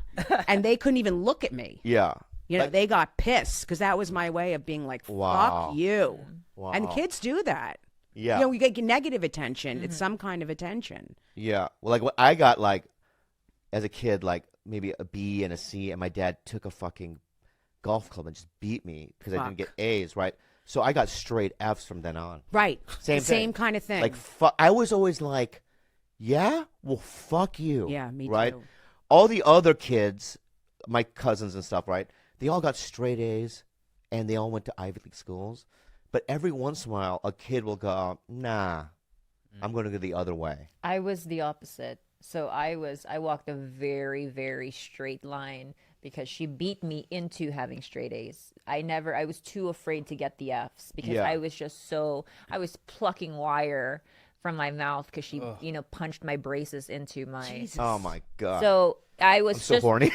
And they couldn't even look at me. Yeah. They got pissed because that was my way of being like, Wow. fuck you. Wow. And kids do that. Yeah. You get negative attention. It's some kind of attention. Yeah. Well, like what I got, like, as a kid, like maybe a B and a C, and my dad took a fucking golf club and just beat me because I didn't get A's, right? So I got straight F's from then on. Right. Same Same thing. kind of thing. Like, I was always like, yeah, well, fuck you. Yeah, me right? too. All the other kids, my cousins and stuff, right? They all got straight A's, and they all went to Ivy League schools. But every once in a while, a kid will go, nah, I'm going to go the other way. I was the opposite. So I walked a very, very straight line because she beat me into having straight A's. I was too afraid to get the F's because Yeah. I was plucking wire from my mouth because she, punched my braces into my. Jesus. Oh, my God. So I was I'm so just. horny.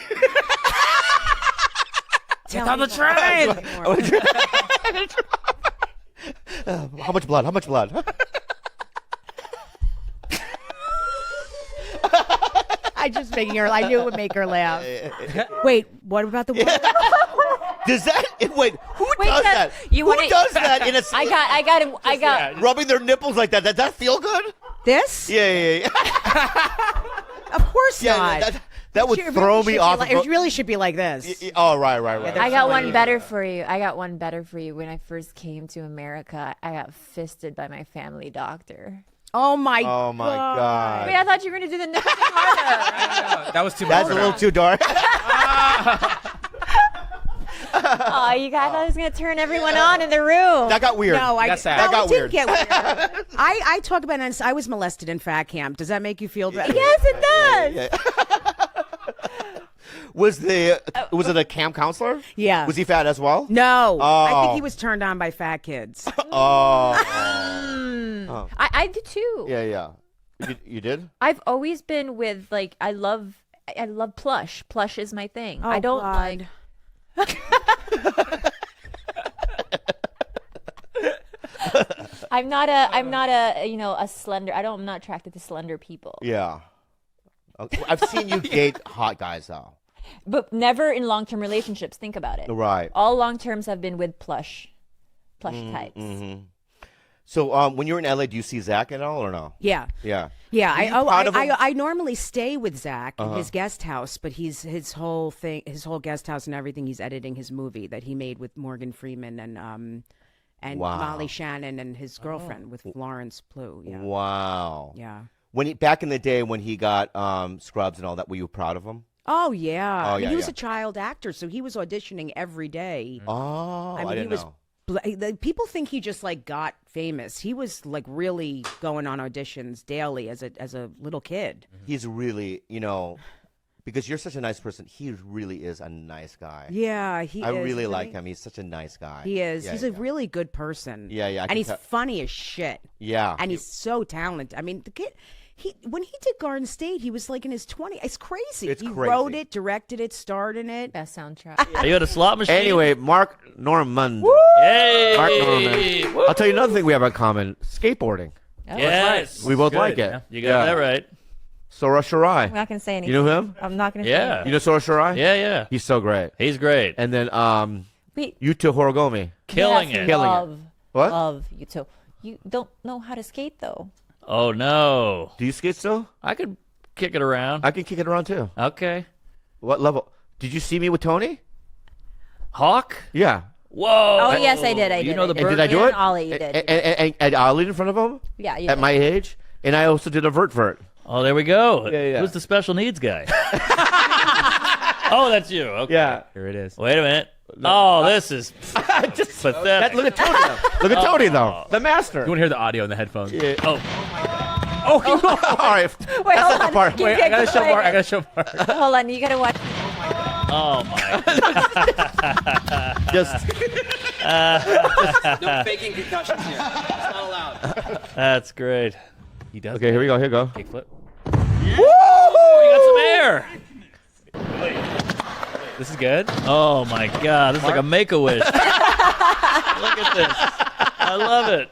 Tell on me the more. train. How much blood? How much blood? I just making her. I knew it would make her laugh. Wait, what about the? Does that? Wait, who Wait, does that- that? you Who wanna- does that in a? I got. rubbing their nipples like that. Does that feel good? This? Yeah. Of course Yeah, not. that would It really throw should me be off. Like, it really should be like this. Oh, right. I got one better for you. When I first came to America, I got fisted by my family doctor. Oh my. Oh my God. Wait, I thought you were gonna do the nipples harder. That was too much. That's for a her. little too dark. Oh, you guys, I was gonna turn everyone on in the room. That got weird. No, That's sad. no, That got it didn't weird. get weird. I talk about it. I was molested in fat camp. Does that make you feel better? Yes, it does. Was it a camp counselor? Yeah. Was he fat as well? No, I think Oh. he was turned on by fat kids. Oh. I do too. Yeah. You did? I've always been with like I love plush. Plush is my thing. I don't God. like. I'm not a slender. I'm not attracted to slender people. Yeah. Okay. I've seen you date hot guys though. But never in long-term relationships. Think about it. Right. All long-terms have been with plush types. So when you're in LA, do you see Zach at all or no? Yeah. Yeah. Yeah, Are you proud of him? I normally stay with Zach in his guest house, but his whole guest house and everything. He's editing his movie that he made with Morgan Freeman and Wow. Molly Shannon and his girlfriend with Florence Pugh. Yeah, Wow. yeah. When back in the day when he got Scrubs and all that, were you proud of him? Oh yeah. Oh, I mean, yeah, he was yeah. a child actor, so he was auditioning every day. Oh, I mean, he didn't was. know. People think he just like got famous. He was like really going on auditions daily as a little kid. He's really, because you're such a nice person, he really is a nice guy. Yeah, he. I is, really isn't like he? him. He's such a nice guy. He is. Yeah, He's yeah. a really good person. Yeah, yeah, I And can he's tell- funny as shit. Yeah. And he's so talented. I mean, the kid. When he did Garden State, he was like in his 20s. It's crazy. It's he crazy. wrote it, directed it, starred in it. Best soundtrack. Are you at a slot machine? Anyway, Mark Norman. Hey! Mark Norman. Woo! I'll tell you another thing we have in common: skateboarding. Yes. We both Good. like it. You got that right. Sora I'm Shirai. not going to say anything. You know him? I'm not going to say Yeah. anything. You know Sora Shirai? Yeah. He's so great. He's great. And then Wait. Yuta Horogomi. Killing yes, it. Killing it. love, What? Love you too. You don't know how to skate though. Oh, no. Do you skate still? I could kick it around. I can kick it around too. Okay. What level? Did you see me with Tony? Hawk? Yeah. Whoa. Oh, yes, I did. I You did. know the I And bird? did I do Yeah, it? Ollie, you did. And Ollie in front of him? Yeah, you At did. my age? And I also did a vert. Oh, there we go. Yeah. Who's the special needs guy? Oh, that's you. Okay. Yeah. Here it is. Wait a minute. Oh, this is Just pathetic. look at Tony though. Look at Tony though. The master. You want to hear the audio in the headphones? Oh, All right. Wait, hold on. part. Keep- Wait, keep- I gotta show wait. Mark. I gotta show Mark. Hold on. You got to watch. oh my. Just No faking concussions here. It's not allowed. That's great. He does. okay. Here we go. Kickflip. Oh, you got some air. This is good. Oh my God, this is like a Make-A-Wish. Look at this. I love it.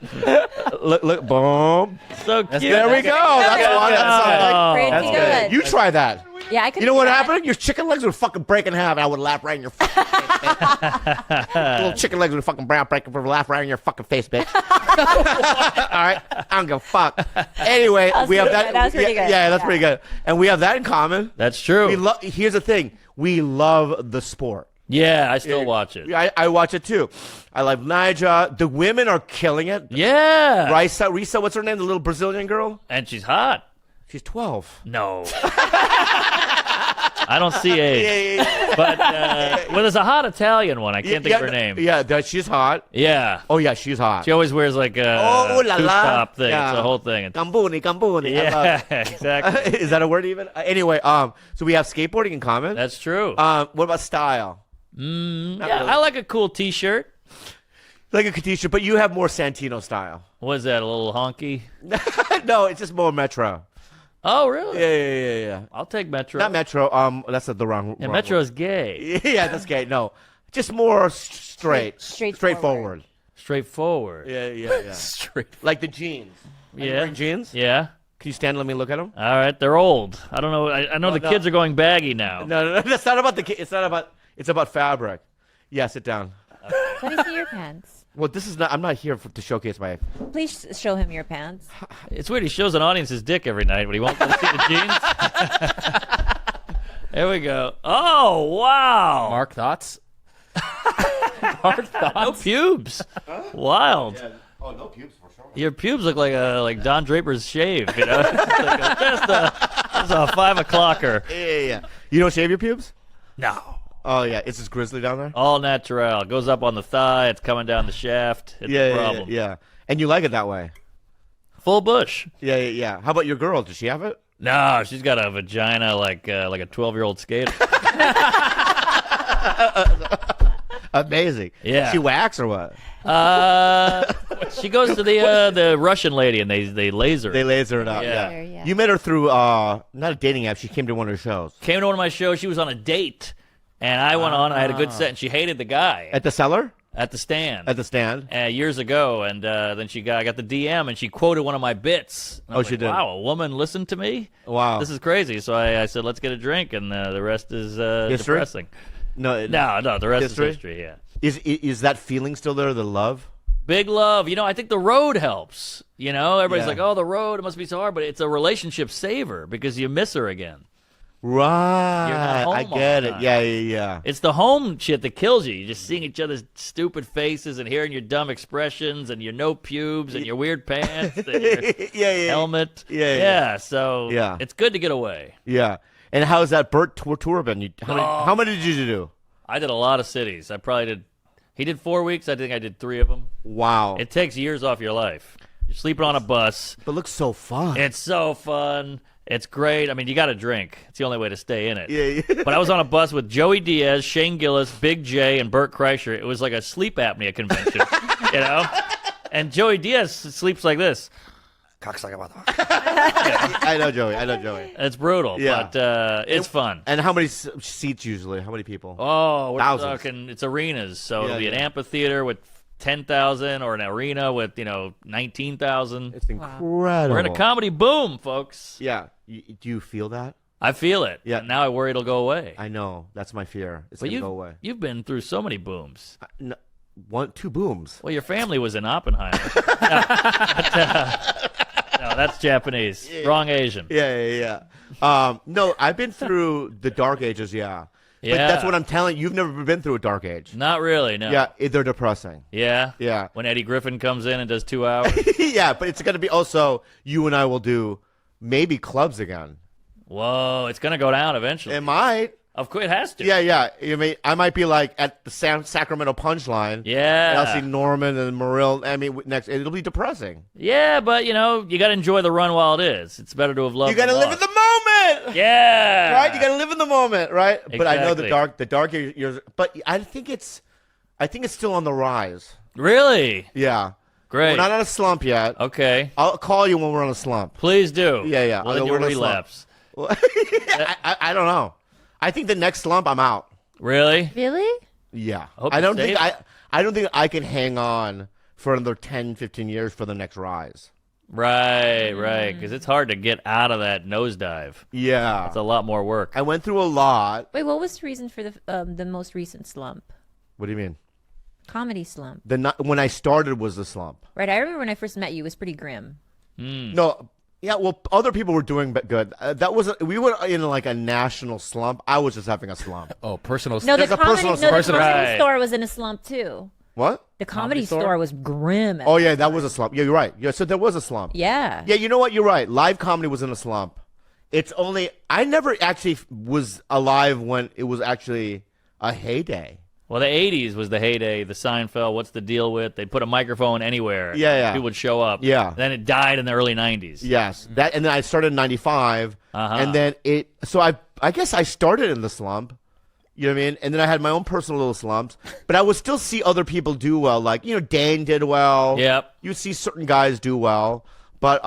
look. Boom. So cute. There we go. That's one. Oh, Pretty That's good. good. You try that. Yeah, I could. You know do what that. happened? Your chicken legs would fucking break in half, and I would laugh right in your fucking face, bitch. Little chicken legs would fucking break and laugh right in your fucking face, bitch. All right, I don't give a fuck. Anyway, That was we have pretty that. good. That was pretty good. Yeah, that's Yeah. pretty good. And we have that in common. That's true. Here's the thing: we love the sport. Yeah, I still watch it. I watch it too. I love Nyjah. The women are killing it. Yeah. Risa, what's her name? The little Brazilian girl. And she's hot. She's 12. No. I don't see age. But well, there's a hot Italian one. I can't think of her name. Yeah, she's hot. Yeah. Oh yeah, she's hot. She always wears like a Oh, la, tube la. top thing. Yeah. It's the whole thing. Gambuni. I love Yeah, it. exactly. Is that a word even? Anyway, so we have skateboarding in common. That's true. What about style? Yeah, I like a cool T-shirt. Like a Katisha, but you have more Santino style. What is that, a little honky? No, it's just more Metro. Oh, really? Yeah. I'll take Metro. Not Metro. That's the wrong. Yeah, wrong Metro's gay. word. Yeah, that's gay. No, just more straightforward. Straightforward. Yeah. Straight. Like the jeans. Are you Yeah. wearing jeans? Yeah. Can you stand? And let me look at them. All right, they're old. I don't know. I know the no. kids are going baggy now. No. That's not about the. It's not about. It's about fabric. Yeah, sit down. Let me see your pants. Well, this is not. I'm not here to showcase my. Please show him your pants. It's weird. He shows an audience his dick every night, but he won't let us see the jeans. There we go. Oh, wow. Mark, thoughts? Mark, thoughts? No pubes. Wild. Oh, no pubes for sure. Your pubes look like Don Draper's shave. You know, just a 5 o'clocker. Yeah. You don't shave your pubes? No. Oh yeah, it's just grizzly down there. All natural. Goes up on the thigh. It's coming down the shaft. It's a problem. Yeah. And you like it that way? Full bush. Yeah. How about your girl? Does she have it? No, she's got a vagina like a 12-year-old skater. Amazing. Yeah. She wax or what? She goes to the Russian lady and they laser. They laser it out. Yeah. Yeah. You met her through not a dating app. She came to one of her shows. Came to one of my shows. She was on a date, and I went on. I had a good set, and she hated the guy At the cellar? at the stand. At the stand? Years ago, and then I got the DM, and she quoted one of my bits. And I was she like, did? Wow, a woman listened to me? Wow. This is crazy. So I said, let's get a drink, and the rest is History? depressing. No. No, the rest History? is history, yeah. Is that feeling still there, the love? Big love. You know, I think the road helps. You know, everybody's Yeah. like, oh, the road, it must be so hard, but it's a relationship saver because you miss her again. Right. home I all get the it. time. Yeah. It's the home shit that kills you. You're just seeing each other's stupid faces and hearing your dumb expressions and your no pubes and your weird pants and your Yeah. helmet. Yeah. So Yeah. it's good to get away. Yeah. And how's that Burt tour been? How many did you do? I did a lot of cities. I probably did. He did 4 weeks. I think I did 3 of them. Wow. It takes years off your life. You're sleeping on a bus. But it looks so fun. It's so fun. It's great. I mean, you got to drink. It's the only way to stay in it. Yeah. But I was on a bus with Joey Diaz, Shane Gillis, Big J, and Burt Kreischer. It was like a sleep apnea convention, you know? And Joey Diaz sleeps like this. I know Joey. It's brutal, Yeah. but it's fun. And how many seats usually? How many people? Oh, we're Thousands. talking. It's arenas, so Yeah, it'll be an yeah. amphitheater with 10,000 or an arena with 19,000. It's incredible. We're in a comedy boom, folks. Yeah. Do you feel that? I feel it. Yeah. Now I worry it'll go away. I know. That's my fear. It's But going to go away. you've been through so many booms. No, 2 booms. Well, your family was in Oppenheimer. No, that's Japanese. Wrong Asian. Yeah. No, I've been through the dark ages, yeah. But Yeah. that's what I'm telling you. You've never been through a dark age. Not really, no. Yeah, they're depressing. Yeah? Yeah. When Eddie Griffin comes in and does 2 hours? Yeah, but it's going to be also, you and I will do maybe clubs again. Whoa, it's going to go down eventually. It might. Of course, it has to. Yeah. I might be like at the Sacramento Punchline. Yeah. And I'll see Norman and Muriel. I mean, next, it'll be depressing. Yeah, but, you got to enjoy the run while it is. It's better to have loved You got to than live in lost. the moment. Yeah. Right? You got to live in the moment, right? But I know Exactly. the dark years. But I think it's still on the rise. Really? Yeah. Great. We're not on a slump yet. Okay. I'll call you when we're on a slump. Please do. Yeah. Well, then We're you'll on a slump. relapse. I don't know. I think the next slump, I'm out. Really? Really? Yeah. hope I you don't save think it. I don't think I can hang on for another 10, 15 years for the next rise. Right. Because it's hard to get out of that nosedive. Yeah. It's a lot more work. I went through a lot. Wait, what was the reason for the most recent slump? What do you mean? Comedy slump. When I started was the slump. Right. I remember when I first met you, it was pretty grim. No. Yeah, well, other people were doing good. We were in like a national slump. I was just having a slump. Oh, personal. No, the There's a comedy, personal no, the personal- comedy Right. store was in a slump too. What? The comedy store was grim. Oh yeah, that was a slump. Yeah, you're right. Yeah, so there was a slump. Yeah. Yeah, you know what? You're right. Live comedy was in a slump. It's only I never actually was alive when it was actually a heyday. Well, the 80s was the heyday, the Seinfeld, what's the deal with? They'd put a microphone anywhere. Yeah. People would show up. Yeah. Then it died in the early 90s. Yes, that, and then I started in '95, and then So I guess I started in the slump. You know what I mean? And then I had my own personal little slumps, but I would still see other people do well. Like Dane did well. Yep. You see certain guys do well, but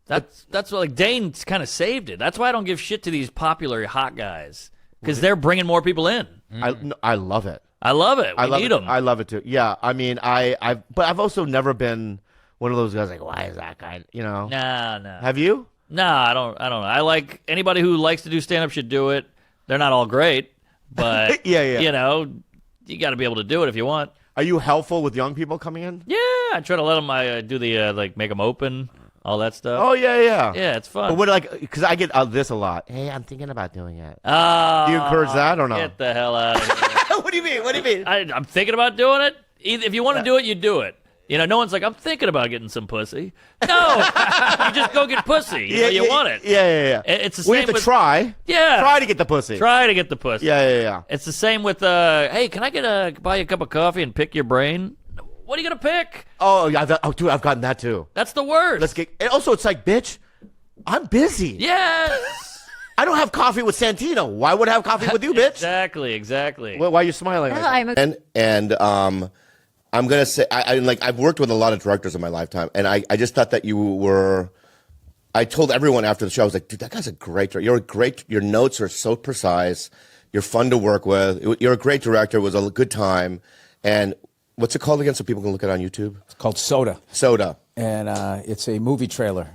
That's what, like, Dane's kind of saved it. That's why I don't give shit to these popular hot guys, because they're bringing more people in. I love it. I love it. We I love need it. them. I love it too. Yeah, I mean, but I've also never been one of those guys like, why is that guy? Nah. Have you? Nah, I don't know. I like anybody who likes to do stand up should do it. They're not all great, but Yeah. you got to be able to do it if you want. Are you helpful with young people coming in? Yeah, I try to let them do the make them open, all that stuff. Oh yeah. Yeah, it's fun. But what because I get this a lot. Hey, I'm thinking about doing it. Ah, Do you encourage that or not? Get the hell out of here. What do you mean? What do you mean? I'm thinking about doing it. If you want to do it, you do it. No one's like, I'm thinking about getting some pussy. No, you just go get pussy. You want it. Yeah. It's the We same have to with, try. Yeah. Try to get the pussy. Try to get the pussy. Yeah. It's the same with, hey, can I buy you a cup of coffee and pick your brain? What are you going to pick? Oh, yeah. Dude, I've gotten that too. That's the worst. Let's get. And also, it's like, bitch, I'm busy. Yes. I don't have coffee with Santino. Why would I have coffee with you, bitch? Exactly. Why are you smiling? No, I'm a- And I'm gonna say I've worked with a lot of directors in my lifetime, and I just thought that you were. I told everyone after the show, I was like, dude, that guy's a great director. You're a great. Your notes are so precise. You're fun to work with. You're a great director. It was a good time. And what's it called again, so people can look it on YouTube? It's called Soda, Soda. and it's a movie trailer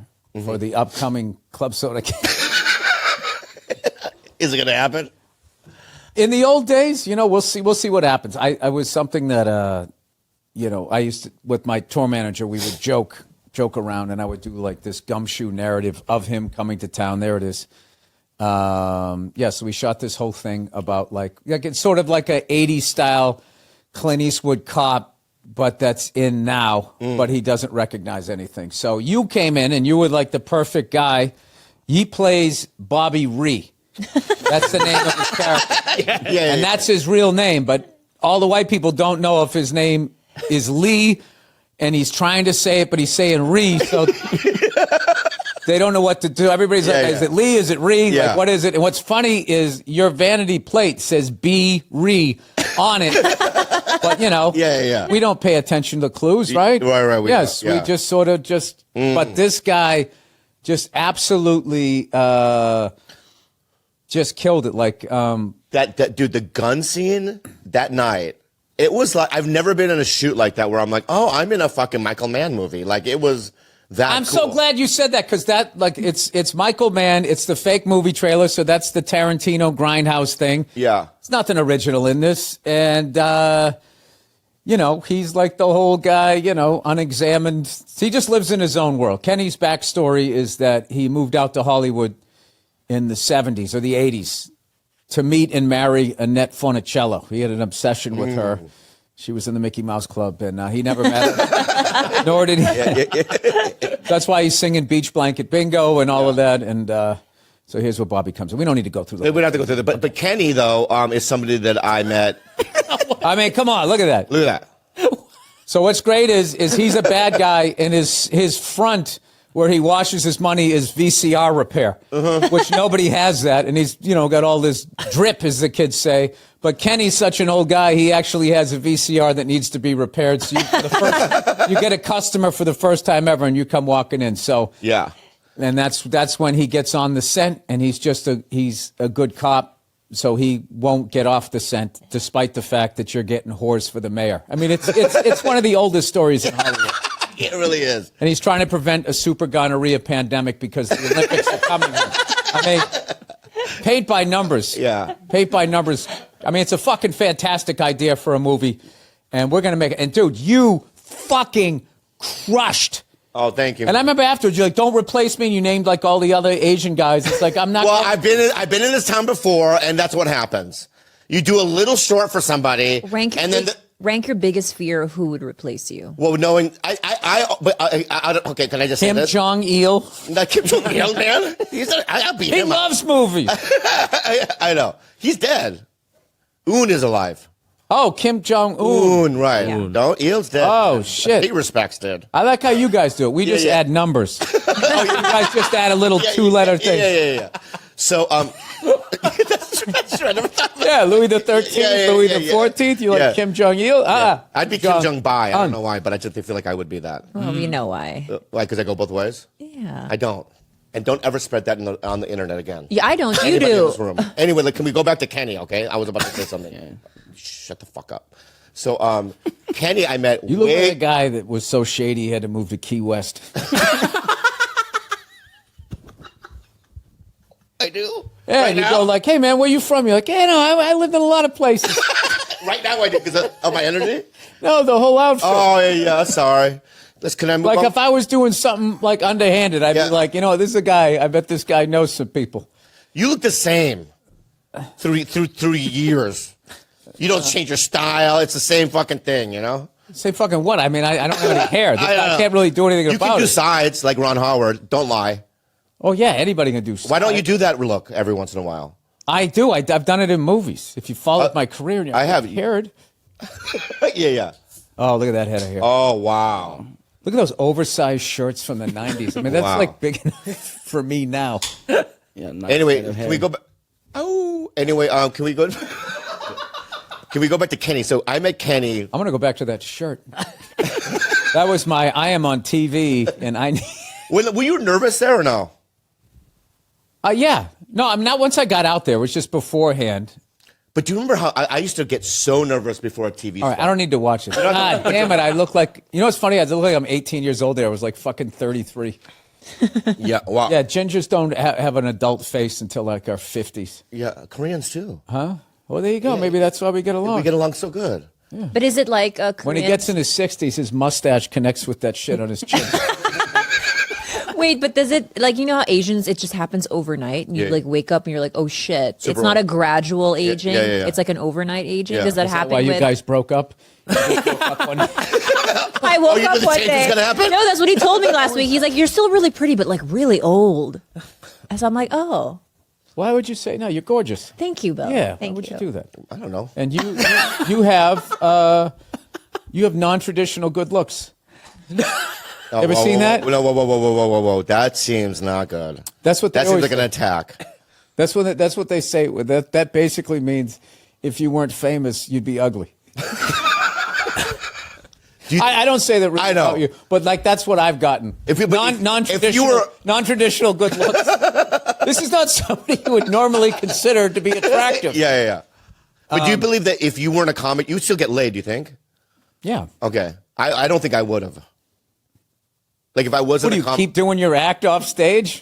for the upcoming Club Soda game. Is it gonna happen? In the old days, we'll see what happens. I was something that I used to, with my tour manager, we would joke around, and I would do like this gumshoe narrative of him coming to town. There it is. So we shot this whole thing about like it's sort of like a 80s style Clint Eastwood cop, but that's in now, but he doesn't recognize anything. So you came in and you were like the perfect guy. He plays Bobby Ree. That's the name of his character. Yeah, And that's his real name, but all the white people don't know if his name is Lee, and he's trying to say it, but he's saying Ree, so they don't know what to do. Everybody's like, is it Lee? Is it Ree? Yeah. Like, what is it? And what's funny is your vanity plate says B. Ree on it. But, we don't pay attention to clues, right? Right. Yes, we just sort of but this guy just absolutely just killed it. Like, that dude, the gun scene that night, it was like, I've never been in a shoot like that where I'm like, oh, I'm in a fucking Michael Mann movie. Like, it was that I'm cool. so glad you said that, because that, like, it's Michael Mann, it's the fake movie trailer, so that's the Tarantino Grindhouse thing. Yeah. It's nothing original in this, and he's like the whole guy, unexamined. He just lives in his own world. Kenny's backstory is that he moved out to Hollywood in the 70s or the 80s to meet and marry Annette Funicello. He had an obsession with her. She was in the Mickey Mouse Club, and he never met her. Nor did he. That's why he's singing Beach Blanket Bingo and all of that. And so here's where Bobby comes in. We don't need to go through that. We don't have to go through that. But Kenny, though, is somebody that I met. I mean, come on, look at that. Look at that. So what's great is he's a bad guy, and his front where he washes his money is VCR repair, which nobody has that, and he's got all this drip, as the kids say. But Kenny's such an old guy; he actually has a VCR that needs to be repaired. So you get a customer for the first time ever, and you come walking in. So Yeah. and that's when he gets on the scent, and he's a good cop, so he won't get off the scent, despite the fact that you're getting whores for the mayor. I mean, it's one of the oldest stories in Hollywood. It really is. And he's trying to prevent a super gonorrhea pandemic because the Olympics are coming. I mean, paint by numbers. Yeah. Paint by numbers. I mean, it's a fucking fantastic idea for a movie, and we're going to make it. And, dude, you fucking crushed. Oh, thank you. And I remember afterwards, you're like, don't replace me, and you named, like, all the other Asian guys. It's like, I'm not... Well, I've been in this town before, and that's what happens. You do a little short for somebody, Rank your biggest fear of who would replace you. Well, knowing okay, can I just say Kim this? Jong-il. Not Kim Jong-il, man. I'll beat He him up. loves movies. I know. He's dead. Un is alive. Oh, Kim Jong-un. Un, right. Yeah. No, Il's dead. Oh, shit. He respects dead. I like how you guys do it. We just add numbers. You guys just add a little two-letter thing. Yeah. So, that's right. Yeah, Louis the 13th, Louis the 14th. You like Yeah. Kim Jong-il? I'd be Kim Jong-bai. I don't know why, but I just feel like I would be that. Well, you know why. Why? Because I go both ways? Yeah. I don't. And don't ever spread that on the internet again. Yeah, I don't. You Anybody in do. this room. Anyway, can we go back to Kenny, okay? I was about to say something. Shut the fuck up. So, Kenny, I met You look like a guy that was so shady he had to move to Key West. I do. Yeah, Right and you now? go like, hey, man, where you from? You're like, yeah, no, I lived in a lot of places. Right now I do because of my energy? No, the whole outfit. Oh, yeah, sorry. Can I move Like on? if I was doing something like underhanded, I'd be like, this is a guy. I bet this guy knows some people. You look the same through years. You don't change your style. It's the same fucking thing, Say fucking what? I mean, I don't have any hair. I can't really do anything You about can do it. sides like Ron Howard. Don't lie. Oh yeah, anybody can do. Why don't you do that look every once in a while? I do. I've done it in movies. If you followed my career, I have. Heard. Yeah. Oh, look at that head of hair. Oh, wow. Look at those oversized shirts from the 90s. I mean, that's Wow. like big enough for me now. Yeah, nice Anyway, head of can hair. we go back? Oh, anyway, can we go? Can we go back to Kenny? So I met Kenny. I'm going to go back to that shirt. That was my I am on TV, and I. Were you nervous there or no? Yeah. No, I'm not. Once I got out there, it was just beforehand. But do you remember how I used to get so nervous before a TV All right, spot? I don't need to watch it. God damn it! I look like what's funny? I look like I'm 18 years old. There, I was like fucking 33. Yeah, wow. Yeah, gingers don't have an adult face until like our 50s. Yeah, Koreans too. Huh? Well, there you go. Maybe that's why we get along. We get along so good. But is it like a When he Korean... gets in his 60s, his mustache connects with that shit on his chin. Wait, but does it, like, how Asians, it just happens overnight? And you, Yeah. like, wake up and you're like, oh, shit. Super it's not a old. gradual aging. yeah. It's like an overnight aging. Yeah. Does that Is that happen why you with... guys broke up? You woke up one- I woke you knew up the one change was day. gonna happen? No, that's what he told me last week. He's like, you're still really pretty, but, like, really old. And so I'm like, oh. Why would you say no? You're gorgeous. Thank you, Bill. Yeah. Thank why would you do that? I don't know. And you have non-traditional good looks. Oh, Ever seen that? Whoa. That seems not good. That's what they That seems always like an say. attack. That's what they say. That basically means if you weren't famous, you'd be ugly. I don't say that really I know. about you, but like that's what I've gotten. If you- but if- non-traditional, if you were- non-traditional good looks. This is not somebody you would normally consider to be attractive. Yeah. But do you believe that if you weren't a comic, you would still get laid, do you think? Yeah. Okay. I don't think I would have. Like if I wasn't What do a you comic. keep doing your act off stage?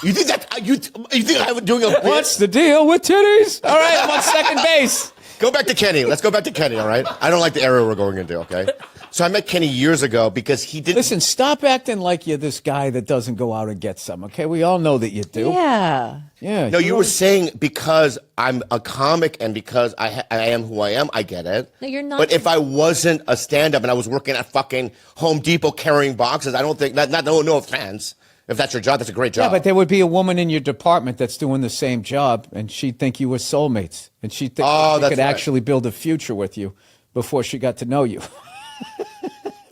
You think that you think I was doing a bit? What's the deal with titties? All right, I'm on second base. Go back to Kenny. Let's go back to Kenny, all right? I don't like the area we're going into, okay? So I met Kenny years ago because he didn't. Listen, stop acting like you're this guy that doesn't go out and get some, okay? We all know that you do. Yeah. Yeah. No, you were saying because I'm a comic and because I am who I am, I get it. No, you're not. But if I wasn't a stand-up and I was working at fucking Home Depot carrying boxes, I don't think, no offense. If that's your job, that's a great job. Yeah, but there would be a woman in your department that's doing the same job, and she'd think you were soulmates, and she'd think she that's could right. actually build a future with you before she got to know you.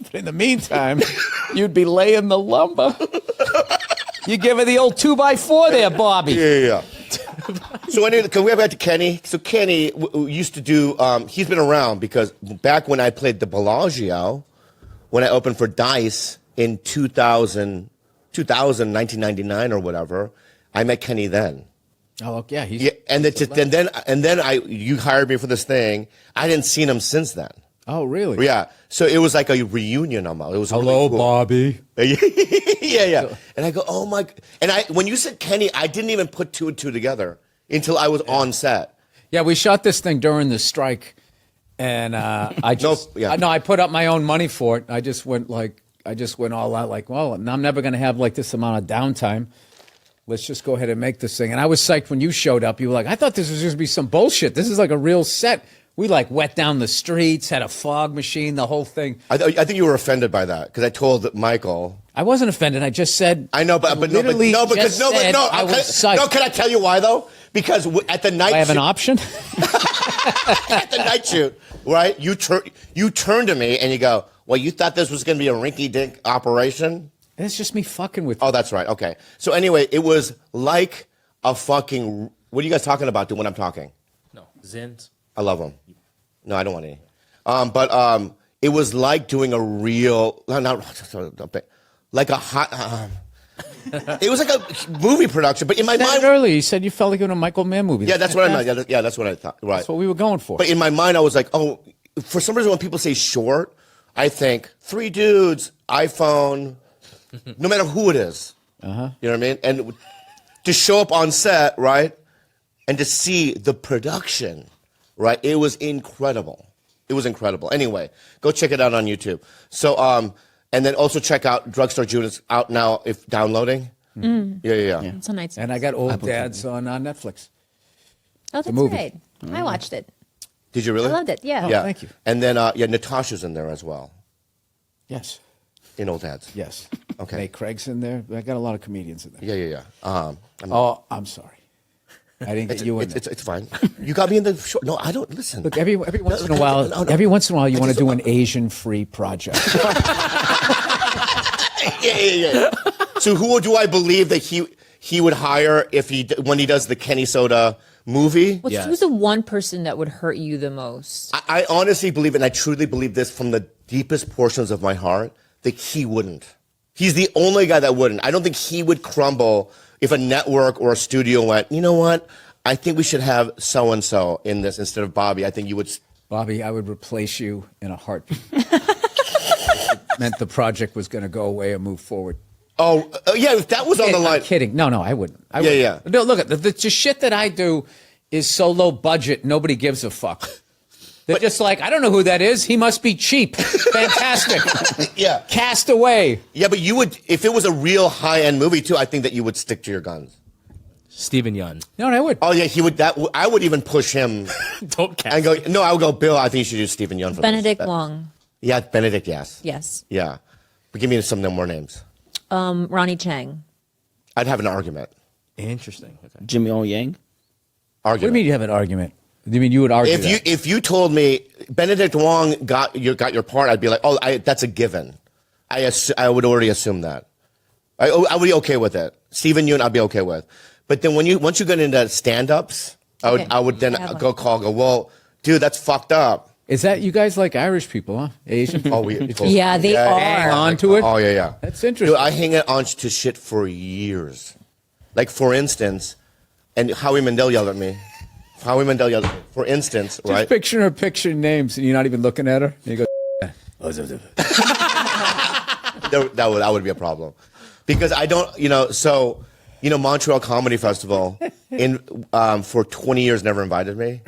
But in the meantime, you'd be laying the lumber. You give her the old 2x4 there, Bobby. Yeah. So anyway, can we go back to Kenny? So Kenny used to do, he's been around because back when I played the Bellagio, when I opened for Dice in 1999 or whatever, I met Kenny then. Oh, yeah. He's, Yeah, and then you hired me for this thing. I didn't see him since then. oh, really? Yeah, so it was like a reunion almost. It was really cool. Bobby. yeah. And I go, oh my! And when you said Kenny, I didn't even put two and two together until I was on set. Yeah, we shot this thing during the strike, and I just I put up my own money for it. I just went all out like, well, I'm never going to have like this amount of downtime. Let's just go ahead and make this thing. And I was psyched when you showed up. You were like, I thought this was just be some bullshit. This is like a real set. We like wet down the streets, had a fog machine, the whole thing. I think you were offended by that because I told Michael. I wasn't offended. I just said I know, but no. I was psyched. No, can I tell you why though? Because at the night I have an option. at the night shoot, right? You turn to me and you go, well, you thought this was going to be a rinky-dink operation? It's just me fucking with you. Oh, that's right. Okay. So anyway, it was like a fucking. What are you guys talking about when I'm talking? No, Zins. I love them. No, I don't want any. But it was like doing a real, like a hot. It was like a movie production, but in my You said mind it earlier, you said you felt like in a Michael Mann movie. Yeah, that's what I meant. Yeah, that's what I thought. Right. That's what we were going for. But in my mind, I was like, oh, for some reason, when people say short, I think 3 dudes, iPhone, no matter who it is. Uh-huh. You know what I mean? And to show up on set, right, and to see the production, right, it was incredible. It was incredible. Anyway, go check it out on YouTube. So, and then also check out Drugstore June. It's out now if downloading. Yeah. It's on nights. And I got Old Dads on Netflix. Oh, that's movie. right. I watched it. Did you really? I loved it. Yeah. Yeah. thank you. And then, Natasha's in there as well, Yes. in Old Dads. Yes. Okay. Nate Craig's in there. I got a lot of comedians in there. Yeah. Oh, I'm sorry. I didn't get you in there. It's fine. You got me in the short. No, I don't listen. Look, every once in a while, you want to do an Asian-free project. Yeah. So who do I believe that he would hire when he does the Kenny Soda movie? Who's the one person that would hurt you the most? I honestly believe, and I truly believe this from the deepest portions of my heart, that he wouldn't. He's the only guy that wouldn't. I don't think he would crumble if a network or a studio went, you know what? I think we should have so-and-so in this instead of Bobby. I think you would. Bobby, I would replace you in a heartbeat. It meant the project was going to go away and move forward. Oh, yeah, if that was on the line. I'm kidding. No, I wouldn't. Yeah. No, look, the shit that I do is so low budget, nobody gives a fuck. They're just like, I don't know who that is. He must be cheap. Fantastic. Yeah. Cast away. Yeah, but you would, if it was a real high-end movie, too, I think that you would stick to your guns. Stephen Yun. No, I would. Oh, yeah, he would. I would even push him. Don't cast. And go, no, I would go, Bill, I think you should use Stephen Yeun for Benedict this. Wong. Yeah, Benedict, yes. Yes. Yeah. But give me some more names. Ronnie Chang. I'd have an argument. Interesting. Okay. Jimmy O Yang. What do you mean you have an argument? Do you mean you would argue If you told me Benedict Wong got your part, I'd be like, oh, that's a given. I would already assume that. I would be okay with it. Stephen Yoon, I'd be okay with. But then once you get into stand-ups, I would then go, well, dude, that's fucked up. Is that you guys like Irish people, huh? Asian? Oh, Yeah, they are. Hang on to it? Oh, yeah. That's interesting. Dude, I hang on to shit for years. Like, for instance, and Howie Mandel yelled at me. For instance, right? Just picture her picture names and you're not even looking at her. And you go, that would be a problem. Because I don't, Montreal Comedy Festival for 20 years never invited me.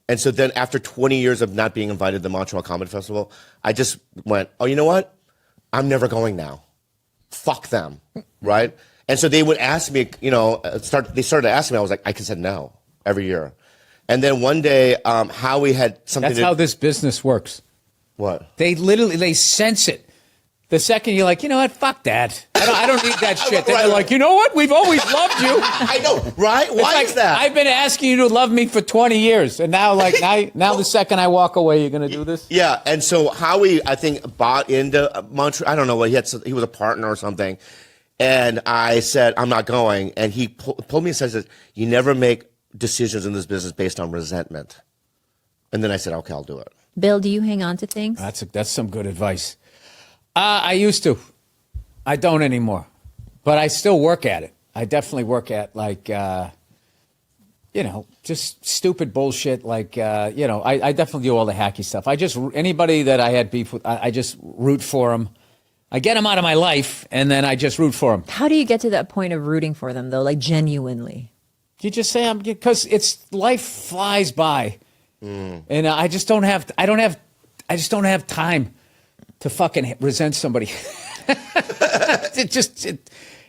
And so then after 20 years of not being invited to the Montreal Comedy Festival, I just went, oh, you know what? I'm never going now. Fuck them, right? And so they would ask me, they started asking me. I was like, I said no every year. And then one day, Howie had something. That's how this business works. What? They sense it. The second you're like, you know what, fuck that. I don't need that shit. Then they're like, you know what, we've always loved you. I know, right? Why is that? I've been asking you to love me for 20 years, and now, now the second I walk away, you're gonna do this. Yeah, and so Howie, I think, bought into Montreal. I don't know what he was a partner or something, and I said I'm not going, and he pulled me and says, "You never make decisions in this business based on resentment." And then I said, "Okay, I'll do it." Bill, do you hang on to things? That's some good advice. I used to. I don't anymore. But I still work at it. I definitely work at, just stupid bullshit. I definitely do all the hacky stuff. Anybody that I had beef with, I just root for them. I get them out of my life, and then I just root for them. How do you get to that point of rooting for them, though, like genuinely? You just say, because life flies by. And I just don't have time to fucking resent somebody.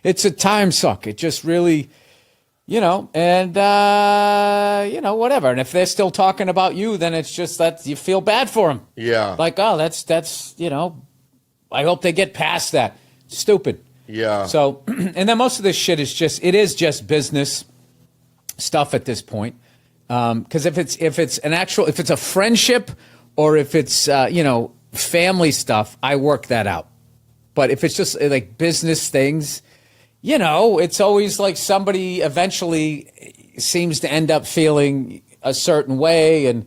It's a time suck. It just really, and whatever. And if they're still talking about you, then it's just that you feel bad for them. Yeah. Like, oh, that's I hope they get past that. Stupid. Yeah. So, and then most of this shit is just business stuff at this point. Because if it's a friendship or if it's family stuff, I work that out. But if it's just like business things, it's always like somebody eventually seems to end up feeling a certain way.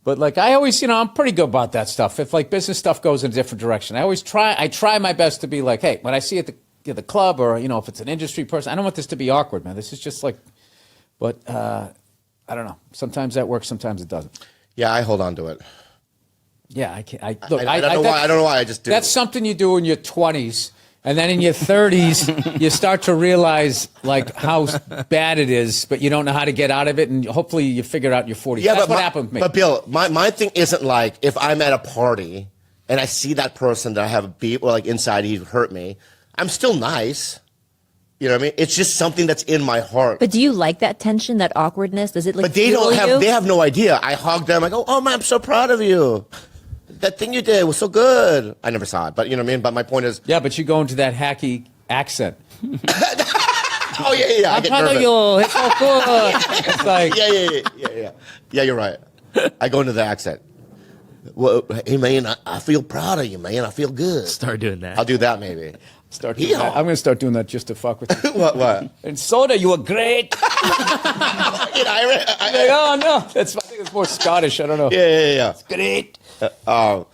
But like I always, I'm pretty good about that stuff. If like business stuff goes in a different direction, I try my best to be like, hey, when I see it at the club or, if it's an industry person, I don't want this to be awkward, man. This is just like, but I don't know. Sometimes that works, sometimes it doesn't. Yeah, I hold on to it. Yeah, I can't. I don't know why. I don't know why. I just do. That's something you do in your 20s, and then in your 30s, you start to realize like how bad it is, but you don't know how to get out of it, and hopefully you figure it out in your 40s. Yeah, that's what happened with me. But Bill, my thing isn't like if I'm at a party and I see that person that I have a beef or like inside he hurt me, I'm still nice. You know what I mean? It's just something that's in my heart. But do you like that tension, that awkwardness? Does it like? But they fuel don't have. you? They have no idea. I hug them. I go, "Oh man, I'm so proud of you. That thing you did was so good." I never saw it, but you know what I mean. But my point is, yeah. But you go into that hacky accent. Oh yeah. I'm proud of you. It's so good. It's like yeah. Yeah, you're right. I go into the accent. Well, hey man, I feel proud of you, man. I feel good. Start doing that. I'll do that maybe. Start doing that. I'm going to start doing that just to fuck with you. What? And Soda, you were great. Oh no, I think it's more Scottish. I don't know. Yeah. It's great. I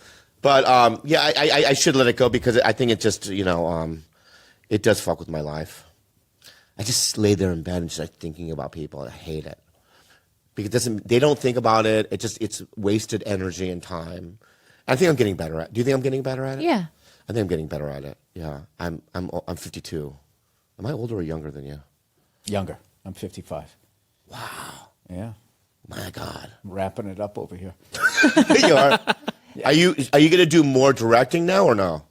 should let it go because I think it just it does fuck with my life. I just lay there in bed and just like thinking about people. I hate it because they don't think about it. It's wasted energy and time. I think I'm getting better at. Do you think I'm getting better at it? Yeah. I think I'm getting better at it. Yeah. I'm 52. Am I older or younger than you? Younger. I'm 55. Wow. Yeah. My God. I'm wrapping it up over here. You are. Are you going to do more directing now or no?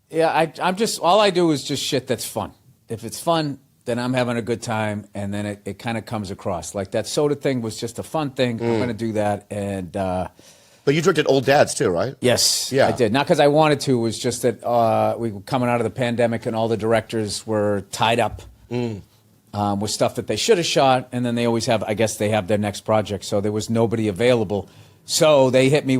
Yeah, I'm just all I do is just shit that's fun. If it's fun, then I'm having a good time, and then it kind of comes across. Like that soda thing was just a fun thing. I'm going to do that, and. But you directed Old Dads too, right? Yes, yeah. I did. Not because I wanted to. It was just that we were coming out of the pandemic, and all the directors were tied up with stuff that they should have shot, and then they always have, I guess they have their next project, so there was nobody available. So they hit me